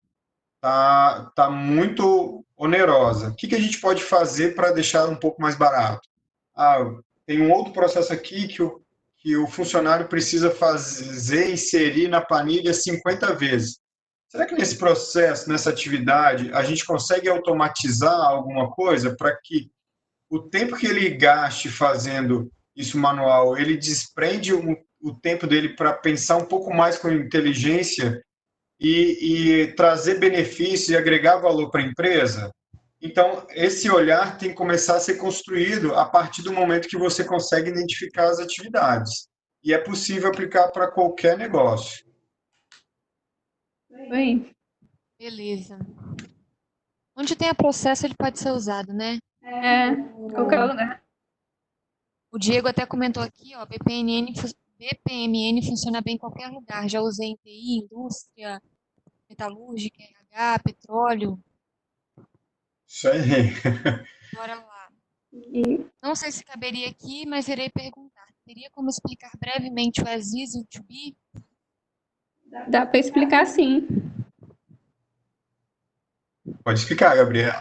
tá muito onerosa. O que a gente pode fazer para deixar um pouco mais barato? Tem um outro processo aqui que o funcionário precisa fazer, inserir na planilha 50 vezes. Será que nesse processo, nessa atividade, a gente consegue automatizar alguma coisa para que o tempo que ele gaste fazendo isso manual, ele desprende o tempo dele para pensar um pouco mais com inteligência e trazer benefícios e agregar valor para a empresa? Então, esse olhar tem que começar a ser construído a partir do momento que você consegue identificar as atividades. E é possível aplicar para qualquer negócio. Oi. Beleza. Onde tem a processo, ele pode ser usado, né? Qualquer lugar. O Diego até comentou aqui, ó, BPMN funciona bem em qualquer lugar. Já usei em TI, indústria, metalúrgica, RH, petróleo. Isso aí. Bora lá. Não sei se caberia aqui, mas irei perguntar. Teria como explicar brevemente o as is e o to be? Dá para explicar sim. Pode explicar, Gabriel.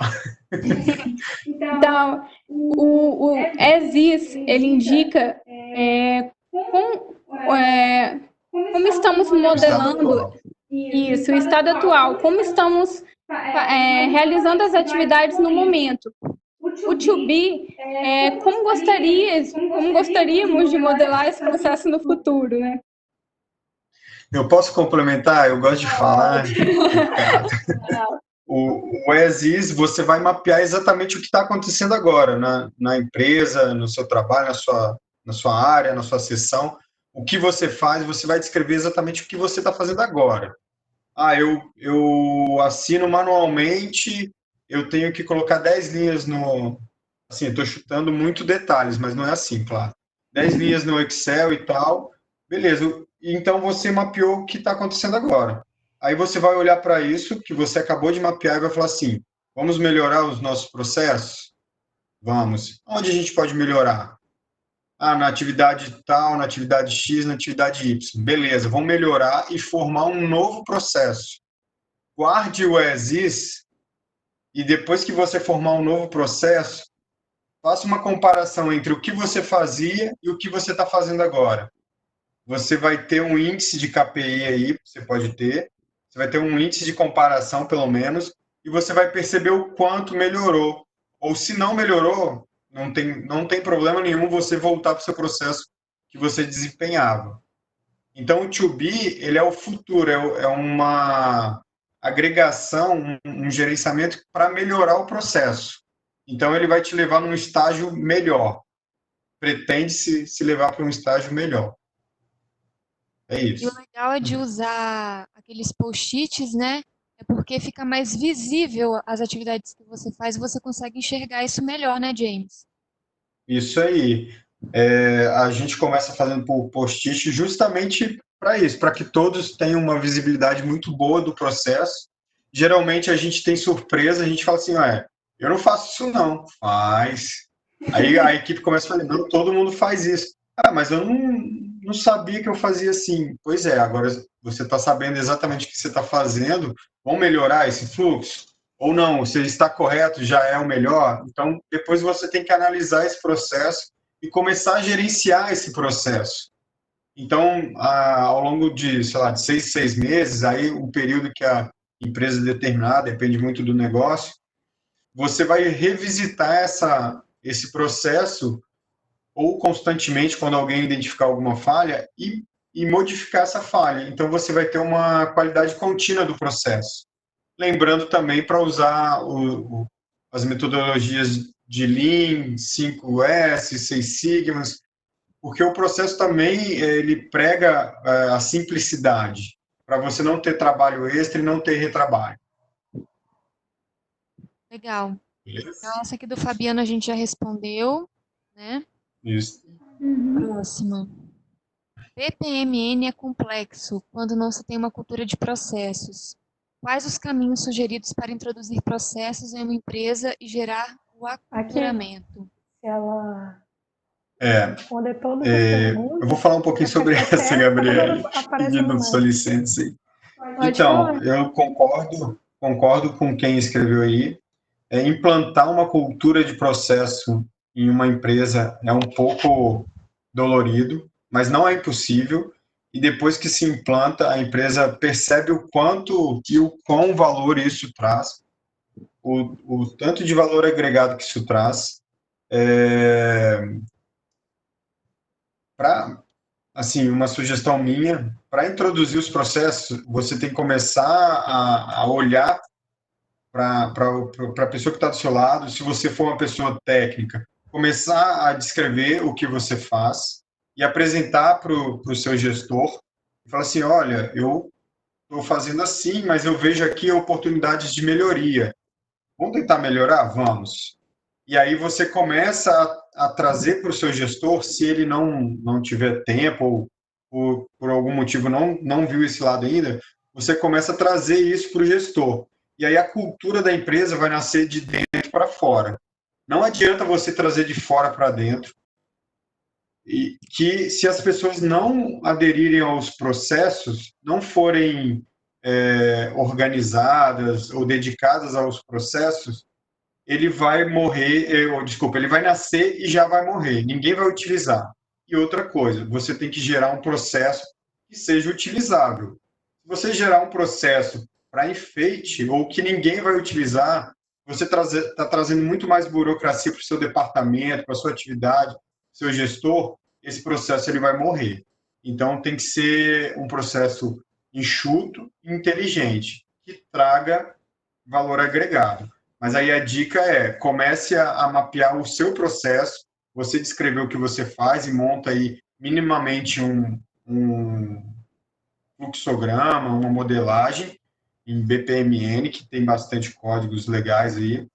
Então, o as is, ele indica como estamos modelando isso, o estado atual, como estamos realizando as atividades no momento. O to be como gostaríamos de modelar esse processo no futuro, né? Eu posso complementar? Eu gosto de falar. O as is, você vai mapear exatamente o que está acontecendo agora na empresa, no seu trabalho, na sua área, na sua seção. O que você faz, você vai descrever exatamente o que você está fazendo agora. Eu assino manualmente, eu tenho que colocar 10 linhas no... Assim, estou chutando muito detalhes, mas não é assim, claro. 10 linhas no Excel e tal. Beleza, então você mapeou o que está acontecendo agora. Aí você vai olhar para isso que você acabou de mapear e vai falar assim, vamos melhorar os nossos processos? Vamos. Onde a gente pode melhorar? Na atividade tal, na atividade X, na atividade Y. Beleza, vamos melhorar e formar um novo processo. Guarde o as is e depois que você formar um novo processo, faça uma comparação entre o que você fazia e o que você está fazendo agora. Você vai ter um índice de KPI aí, você pode ter, você vai ter um índice de comparação, pelo menos, e você vai perceber o quanto melhorou. Ou se não melhorou, não tem problema nenhum você voltar para o seu processo que você desempenhava. Então, o to be, ele é o futuro, é uma agregação, um gerenciamento para melhorar o processo. Então, ele vai te levar num estágio melhor. Pretende se levar para um estágio melhor. É E isso. o legal é de usar aqueles post-its, né? É porque fica mais visível as atividades que você faz e você consegue enxergar isso melhor, né, James? Isso aí. A gente começa fazendo por post-it justamente para isso, para que todos tenham uma visibilidade muito boa do processo. Geralmente a gente tem surpresa, a gente fala assim, eu não faço isso não. Faz. Aí a equipe começa a falar, não, todo mundo faz isso. Mas eu não sabia que eu fazia assim. Pois é, agora você está sabendo exatamente o que você está fazendo, vamos melhorar esse fluxo? Ou não, se está correto, já é o melhor. Então, depois você tem que analisar esse processo e começar a gerenciar esse processo. Então, ao longo de, sei lá, de 6 meses, aí o período que a empresa determinar, depende muito do negócio, você vai revisitar esse processo ou constantemente, quando alguém identificar alguma falha, e modificar essa falha. Então, você vai ter uma qualidade contínua do processo. Lembrando também para usar as metodologias de Lean, 5S, 6 Sigmas, porque o processo também ele prega a simplicidade, para você não ter trabalho extra e não ter retrabalho. Legal. Beleza? Então, essa aqui do Fabiano a gente já respondeu, né? Isso. Próxima. PPMN é complexo quando não se tem uma cultura de processos. Quais os caminhos sugeridos para introduzir processos em uma empresa e gerar o aculturamento? Se ela É, responder todas as perguntas, eu vou falar um pouquinho sobre a pessoa essa, quer, Gabriele, aparece pedindo no sua live. licença aí. Pode Então, falar. eu concordo com quem escreveu aí. Implantar uma cultura de processo em uma empresa é um pouco dolorido, mas não é impossível. E depois que se implanta, a empresa percebe o quanto e o quão valor isso traz, o tanto de valor agregado que isso traz. Assim, uma sugestão minha, para introduzir os processos, você tem que começar a olhar para a pessoa que está do seu lado, se você for uma pessoa técnica, começar a descrever o que você faz e apresentar para o seu gestor e falar assim, olha, eu estou fazendo assim, mas eu vejo aqui oportunidades de melhoria. Vamos tentar melhorar? Vamos. E aí você começa a trazer para o seu gestor, se ele não tiver tempo ou por algum motivo não viu esse lado ainda, você começa a trazer isso para o gestor. E aí a cultura da empresa vai nascer de dentro para fora. Não adianta você trazer de fora para dentro, e que se as pessoas não aderirem aos processos, não forem organizadas ou dedicadas aos processos, ele vai morrer, ele vai nascer e já vai morrer. Ninguém vai utilizar. E outra coisa, você tem que gerar um processo que seja utilizável. Se você gerar um processo para enfeite ou que ninguém vai utilizar, você está trazendo muito mais burocracia para o seu departamento, para a sua atividade, seu gestor, esse processo ele vai morrer. Então, tem que ser um processo enxuto e inteligente, que traga valor agregado. Mas aí a dica comece a mapear o seu processo, você descrever o que você faz e monta aí minimamente um fluxograma, uma modelagem em BPMN, que tem bastante códigos legais aí,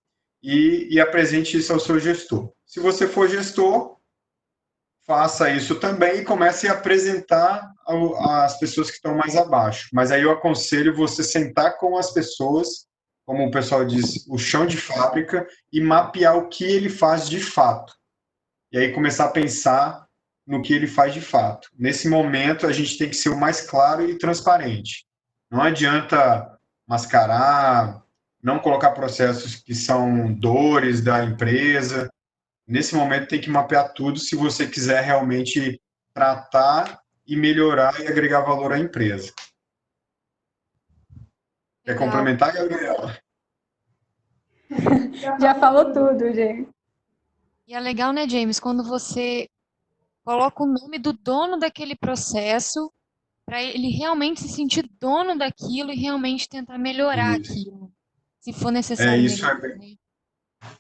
e apresente isso ao seu gestor. Se você for gestor, faça isso também e comece a apresentar às pessoas que estão mais abaixo. Mas aí eu aconselho você sentar com as pessoas, como o pessoal diz, o chão de fábrica, e mapear o que ele faz de fato. E aí começar a pensar no que ele faz de fato. Nesse momento, a gente tem que ser o mais claro e transparente. Não adianta mascarar, não colocar processos que são dores da empresa, Nesse momento tem que mapear tudo se você quiser realmente tratar e melhorar e agregar valor à empresa. Quer Legal. complementar, Gabriela? Já falou tudo, gente. E é legal, né, James, quando você coloca o nome do dono daquele processo para ele realmente se sentir dono daquilo e realmente tentar melhorar Isso. aquilo, se for necessário Isso melhorar, né?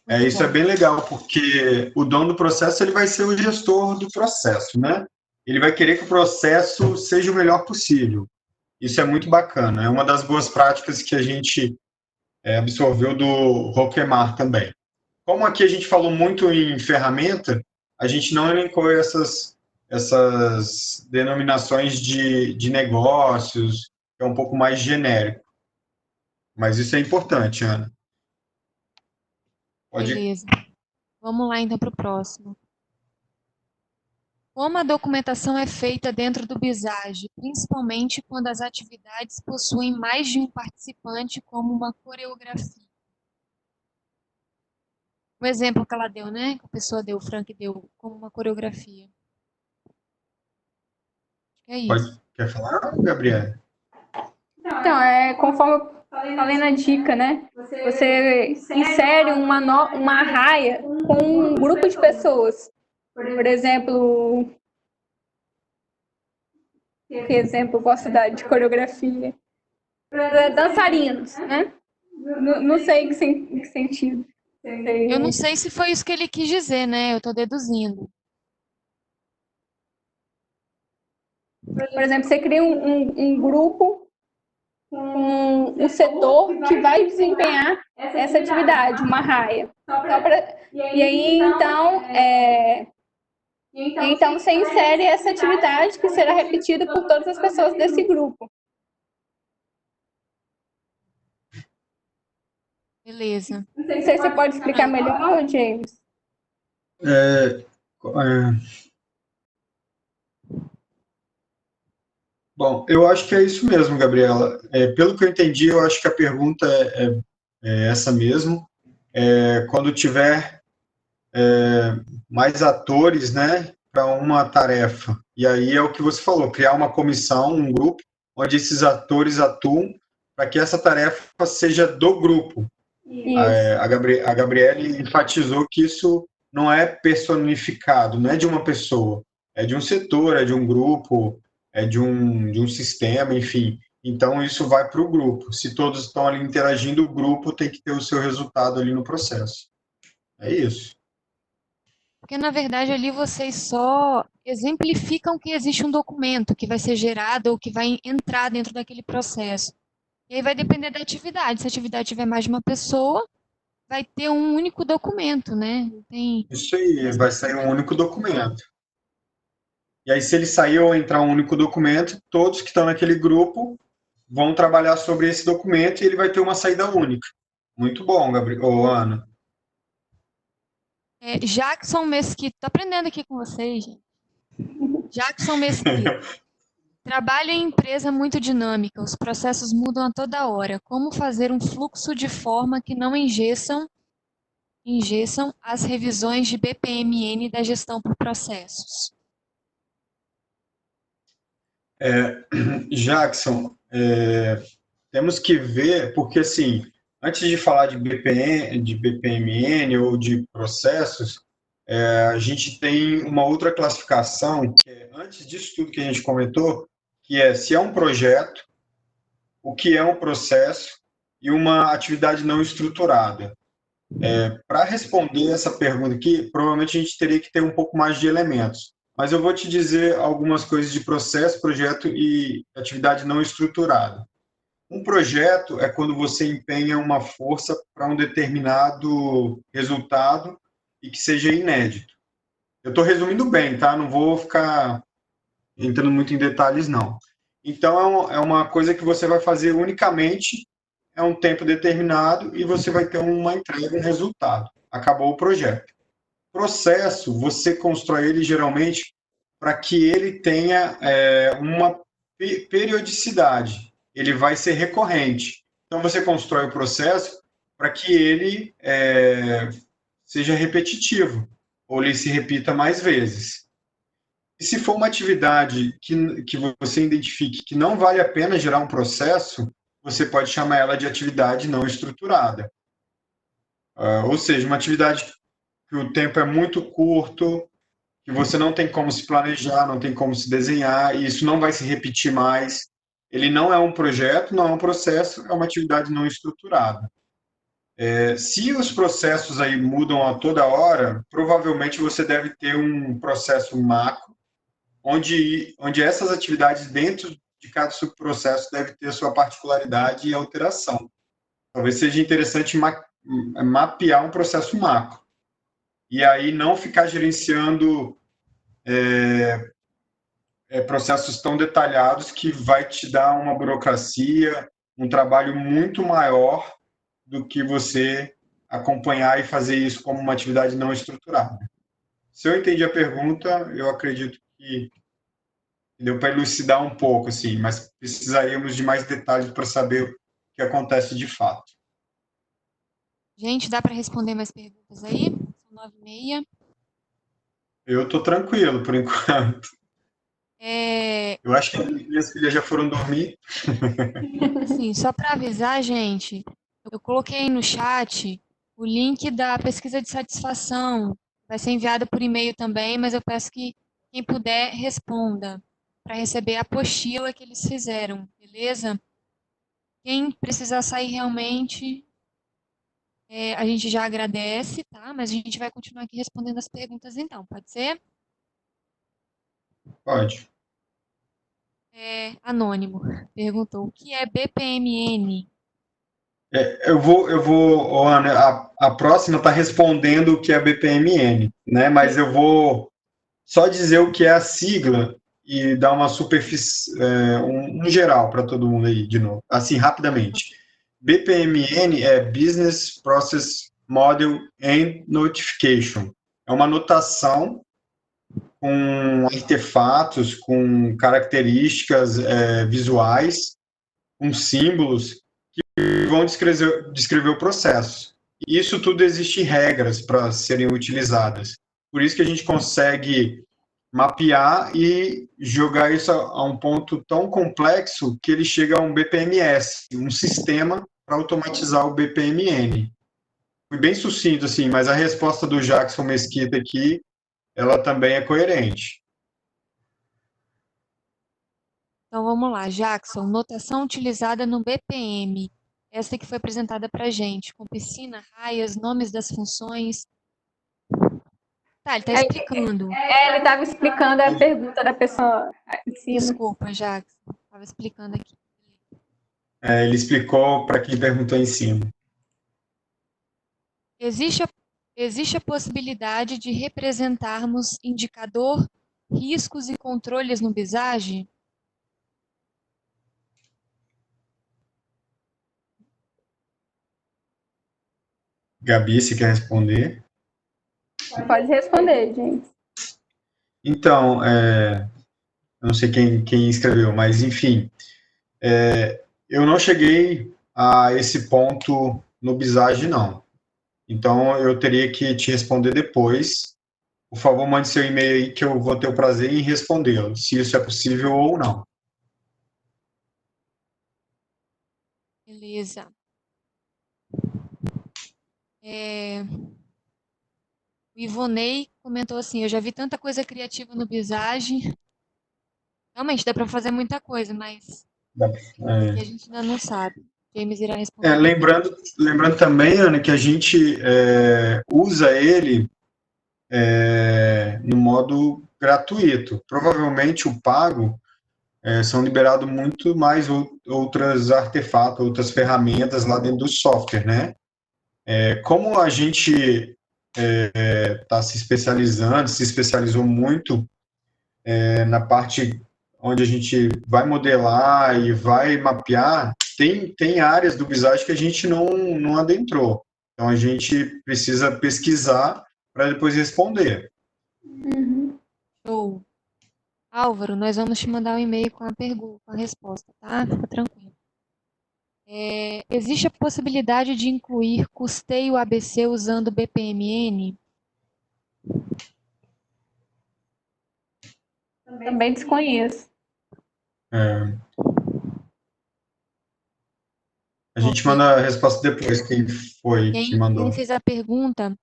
É, Muito isso é bom. bem legal, porque o dono do processo ele vai ser o gestor do processo, né? Ele vai querer que o processo seja o melhor possível. Isso é muito bacana. É uma das boas práticas que a gente absorveu do Roquemar também. Como aqui a gente falou muito em ferramenta, a gente não elencou essas denominações de negócios, que é um pouco mais genérico. Mas isso é importante, Ana. Pode. Beleza. Vamos lá então para o próximo. Como a documentação é feita dentro do Visage, principalmente quando as atividades possuem mais de um participante, como uma coreografia? O exemplo que ela deu, né? Que a pessoa deu, o Frank deu, como uma coreografia. Acho que é isso. Quer falar, Gabriela? Então, conforme eu falei na dica, né? Você insere uma raia com um grupo de pessoas. Por exemplo, que exemplo eu posso dar de coreografia? Dançarinos, né? Não sei em que sentido. Eu não sei se foi isso que ele quis dizer, né? Eu estou deduzindo. Por exemplo, você cria um grupo, um setor que vai desempenhar essa atividade, uma raia. E aí, então você insere essa atividade que será repetida por todas as pessoas desse grupo. Beleza. Não sei se você pode explicar melhor, James. Bom, eu acho que é isso mesmo, Gabriela. Pelo que eu entendi, eu acho que a pergunta é essa mesmo. Quando tiver mais atores, né, para uma tarefa. E aí é o que você falou, criar uma comissão, um grupo, onde esses atores atuam para que essa tarefa seja do grupo. A Gabriele enfatizou que isso não é personificado, não é de uma pessoa, é de um setor, é de um grupo, é de um sistema, enfim. Então, isso vai para o grupo. Se todos estão ali interagindo, o grupo tem que ter o seu resultado ali no processo. É isso. Porque, na verdade, ali vocês só exemplificam que existe um documento que vai ser gerado ou que vai entrar dentro daquele processo. E aí vai depender da atividade. Se a atividade tiver mais de uma pessoa, vai ter um único documento, né? Isso aí, vai sair um único documento. E aí, se ele sair ou entrar um único documento, todos que estão naquele grupo vão trabalhar sobre esse documento e ele vai ter uma saída única. Muito bom, Gabriel, ou Ana. Jackson Mesquita, tô aprendendo aqui com vocês, gente. Jackson Mesquita. Trabalho em empresa muito dinâmica, os processos mudam a toda hora. Como fazer um fluxo de forma que não engessam as revisões de BPMN da gestão por processos? Jackson, temos que ver, porque assim, antes de falar de BPMN ou de processos, a gente tem uma outra classificação, que é, antes disso tudo que a gente comentou, que é se é um projeto, o que é um processo e uma atividade não estruturada. Para responder essa pergunta aqui, provavelmente a gente teria que ter um pouco mais de elementos. Mas eu vou te dizer algumas coisas de processo, projeto e atividade não estruturada. Um projeto é quando você empenha uma força para um determinado resultado e que seja inédito. Eu estou resumindo bem, tá? Não vou ficar entrando muito em detalhes, não. Então, é uma coisa que você vai fazer unicamente, é um tempo determinado e você vai ter uma entrega, um resultado. Acabou o projeto. Processo, você constrói ele geralmente para que ele tenha uma periodicidade. Ele vai ser recorrente. Então, você constrói o processo para que ele seja repetitivo. ou ele se repita mais vezes. E se for uma atividade que você identifique que não vale a pena gerar um processo, você pode chamar ela de atividade não estruturada. Ou seja, uma atividade que o tempo é muito curto, que você não tem como se planejar, não tem como se desenhar, e isso não vai se repetir mais. Ele não é um projeto, não é um processo, é uma atividade não estruturada. Se os processos aí mudam a toda hora, provavelmente você deve ter um processo macro, onde essas atividades dentro de cada subprocesso deve ter sua particularidade e alteração. Talvez seja interessante mapear um processo macro. E aí não ficar gerenciando processos tão detalhados que vai te dar uma burocracia, um trabalho muito maior do que você acompanhar e fazer isso como uma atividade não estruturada. Se eu entendi a pergunta, eu acredito que deu para elucidar um pouco, assim, mas precisaríamos de mais detalhes para saber o que acontece de fato. Gente, dá para responder mais perguntas aí? São 9h30. Eu estou tranquilo, por enquanto. Eu acho que minhas filhas já foram dormir. Sim, só para avisar, gente, eu coloquei no chat o link da pesquisa de satisfação. Vai ser enviado por e-mail também, mas eu peço que quem puder responda para receber a apostila que eles fizeram, beleza? Quem precisar sair realmente, a gente já agradece, tá? Mas a gente vai continuar aqui respondendo as perguntas então, pode ser? Pode. Anônimo perguntou, o que é BPMN? Eu vou, Ana, a próxima está respondendo o que é BPMN, né? Mas eu vou só dizer o que é a sigla e dar uma superfície, um geral para todo mundo aí, de novo, assim, rapidamente. BPMN é Business Process Model and Notification. É uma notação com artefatos, com características visuais, com símbolos que vão descrever o processo. E isso tudo existe regras para serem utilizadas. Por isso que a gente consegue mapear e jogar isso a um ponto tão complexo que ele chega a um BPMS, um sistema para automatizar o BPMN. Fui bem sucinto, assim, mas a resposta do Jackson Mesquita aqui, ela também é coerente. Então vamos lá, Jackson, notação utilizada no BPM. Essa que foi apresentada para a gente, com piscina, raias, nomes das funções. Tá, ele está explicando. Ele estava explicando a pergunta da pessoa em cima. Desculpa, Jackson, estava explicando aqui. Ele explicou para quem perguntou em cima. Existe a possibilidade de representarmos indicador, riscos e controles no Visage? Gabi, se quer responder? Pode responder, gente. Então, eu não sei quem escreveu, mas enfim, eu não cheguei a esse ponto no Visage, não. Então, eu teria que te responder depois. Por favor, mande seu e-mail aí que eu vou ter o prazer em respondê-lo, se isso é possível ou não. Beleza. O Ivonei comentou assim, eu já vi tanta coisa criativa no Visage. Realmente, dá para fazer muita coisa, mas que a gente ainda não sabe. James irá responder. Lembrando também, Ana, que a gente usa ele no modo gratuito. Provavelmente o pago são liberados muito mais outros artefatos, outras ferramentas lá dentro do software, né? Como a gente está se especializou muito na parte onde a gente vai modelar e vai mapear, tem áreas do Visage que a gente não adentrou. Então, a gente precisa pesquisar para depois responder. Show. Álvaro, nós vamos te mandar um e-mail com a pergunta, com a resposta, tá? Fica tranquilo. Existe a possibilidade de incluir custeio ABC usando BPMN? Também desconheço. É, a gente Ok. manda a resposta depois, quem foi que Quem mandou. fez a pergunta,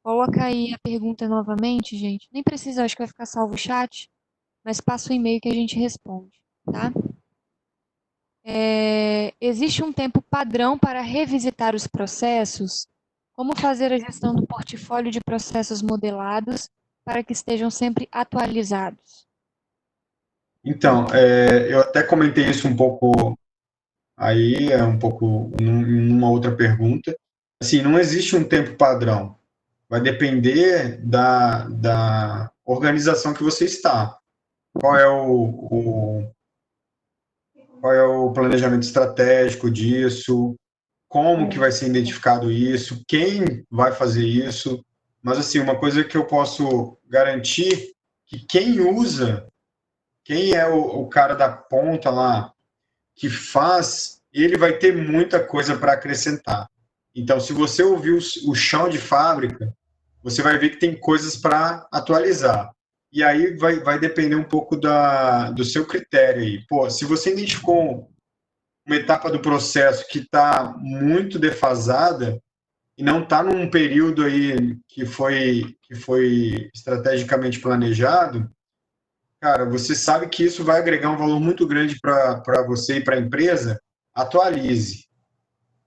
coloca aí a pergunta novamente, gente. Nem precisa, acho que vai ficar salvo o chat, mas passa o e-mail que a gente responde, tá? Existe um tempo padrão para revisitar os processos? Como fazer a gestão do portfólio de processos modelados para que estejam sempre atualizados? Então, eu até comentei isso um pouco aí, um pouco numa outra pergunta. Assim, não existe um tempo padrão. Vai depender da organização que você está. Qual é qual é o planejamento estratégico disso? Como que vai ser identificado isso? Quem vai fazer isso? Mas, assim, uma coisa que eu posso garantir que quem usa, quem é o cara da ponta lá, que faz, ele vai ter muita coisa para acrescentar. Então, se você ouvir o chão de fábrica, você vai ver que tem coisas para atualizar. E aí vai depender um pouco do seu critério aí. Pô, se você identificou uma etapa do processo que está muito defasada e não está num período aí que foi estrategicamente planejado, cara, você sabe que isso vai agregar um valor muito grande para você e para a empresa, atualize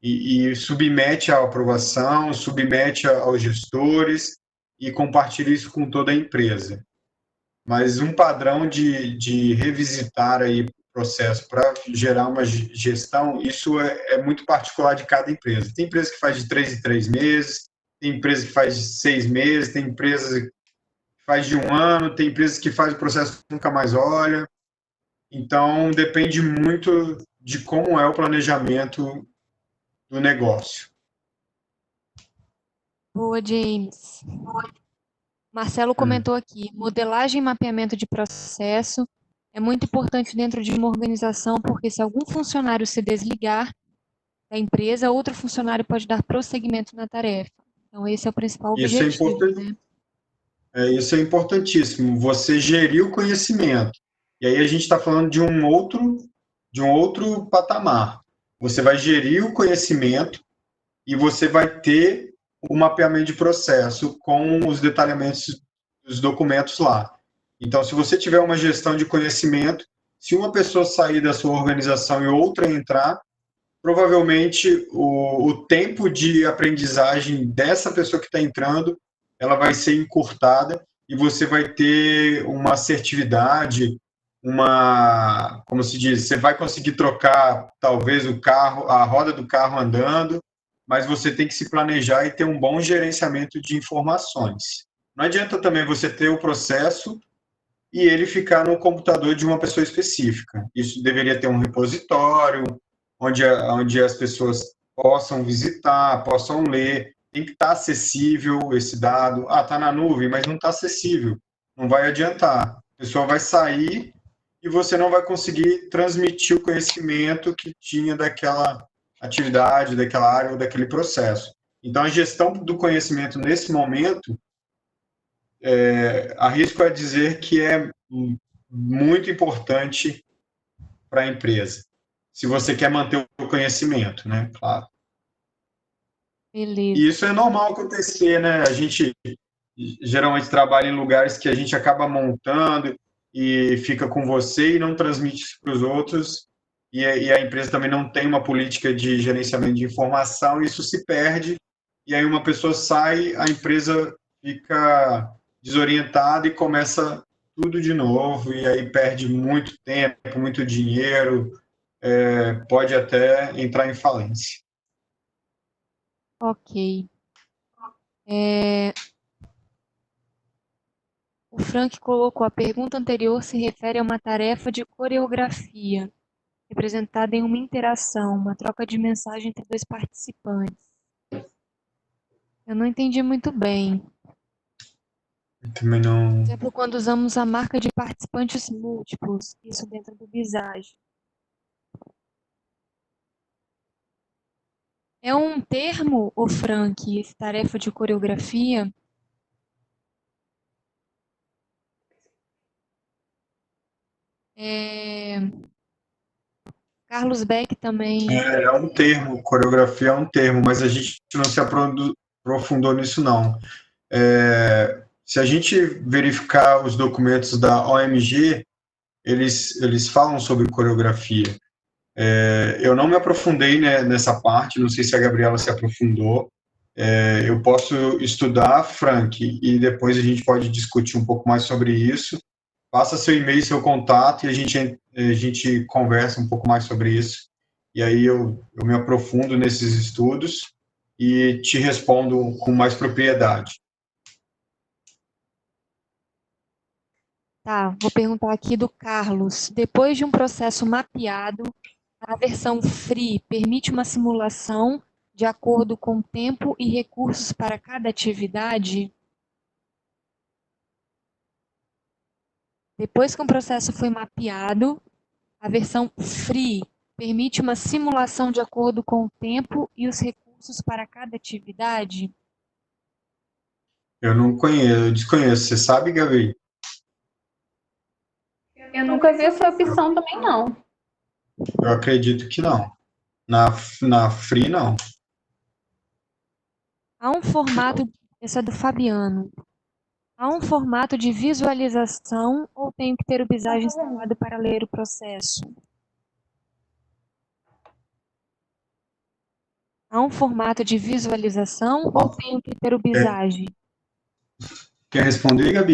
e submete à aprovação, submete aos gestores e compartilhe isso com toda a empresa. Mas um padrão de revisitar aí o processo para gerar uma gestão, isso é muito particular de cada empresa. Tem empresa que faz de 3 em 3 meses, tem empresa que faz de 6 meses, tem empresa que faz de um ano, tem empresas que faz o processo e nunca mais olha. Então, depende muito de como é o planejamento do negócio. Boa, James. Marcelo comentou aqui, modelagem e mapeamento de processo é muito importante dentro de uma organização, porque se algum funcionário se desligar da empresa, outro funcionário pode dar prosseguimento na tarefa. Então, esse é o principal Isso é objetivo, importante, né? isso é importantíssimo. Você gerir o conhecimento. E aí a gente está falando de um outro patamar. Você vai gerir o conhecimento e você vai ter o mapeamento de processo com os detalhamentos dos documentos lá. Então, se você tiver uma gestão de conhecimento, se uma pessoa sair da sua organização e outra entrar, provavelmente o tempo de aprendizagem dessa pessoa que está entrando, ela vai ser encurtada e você vai ter uma assertividade, como se diz, você vai conseguir trocar talvez o carro, a roda do carro andando, mas você tem que se planejar e ter um bom gerenciamento de informações. Não adianta também você ter o processo e ele ficar no computador de uma pessoa específica. Isso deveria ter um repositório, onde as pessoas possam visitar, possam ler. Tem que estar acessível esse dado. Ah, está na nuvem, mas não está acessível. Não vai adiantar. A pessoa vai sair e você não vai conseguir transmitir o conhecimento que tinha daquela atividade, daquela área ou daquele processo. Então, a gestão do conhecimento nesse momento, arrisco a dizer que é muito importante para a empresa, se você quer manter o conhecimento, né? Claro. Beleza. E isso é normal acontecer, né? A gente geralmente trabalha em lugares que a gente acaba montando e fica com você e não transmite isso para os outros, e a empresa também não tem uma política de gerenciamento de informação, isso se perde, e aí uma pessoa sai, a empresa fica desorientada e começa tudo de novo, e aí perde muito tempo, muito dinheiro, pode até entrar em falência. Ok. O Frank colocou: a pergunta anterior se refere a uma tarefa de coreografia, representada em uma interação, uma troca de mensagem entre dois participantes. Eu não entendi muito bem. Também não. Por exemplo, quando usamos a marca de participantes múltiplos, isso dentro do Visage. É um termo, o Frank, esse tarefa de coreografia? Carlos Beck também. É um termo, coreografia é um termo, mas a gente não se aprofundou nisso, não. Se a gente verificar os documentos da OMG, eles falam sobre coreografia. Eu não me aprofundei, né, nessa parte, não sei se a Gabriela se aprofundou. Eu posso estudar, Frank, e depois a gente pode discutir um pouco mais sobre isso. Passa seu e-mail, seu contato, e a gente conversa um pouco mais sobre isso. E aí eu me aprofundo nesses estudos e te respondo com mais propriedade. Tá, vou perguntar aqui do Carlos. Depois de um processo mapeado, a versão free permite uma simulação de acordo com tempo e recursos para cada atividade? Depois que um processo foi mapeado, a versão free permite uma simulação de acordo com o tempo e os recursos para cada atividade? Eu não conheço, eu desconheço. Você sabe, Gabi? Eu nunca vi essa opção também, não. Eu acredito que não. Na Free, não. Há um formato, esse é do Fabiano. Há um formato de visualização ou tenho que ter o Visage instalado para ler o processo? Há um formato de visualização ou tenho que ter o Visage? Quer responder, Gabi?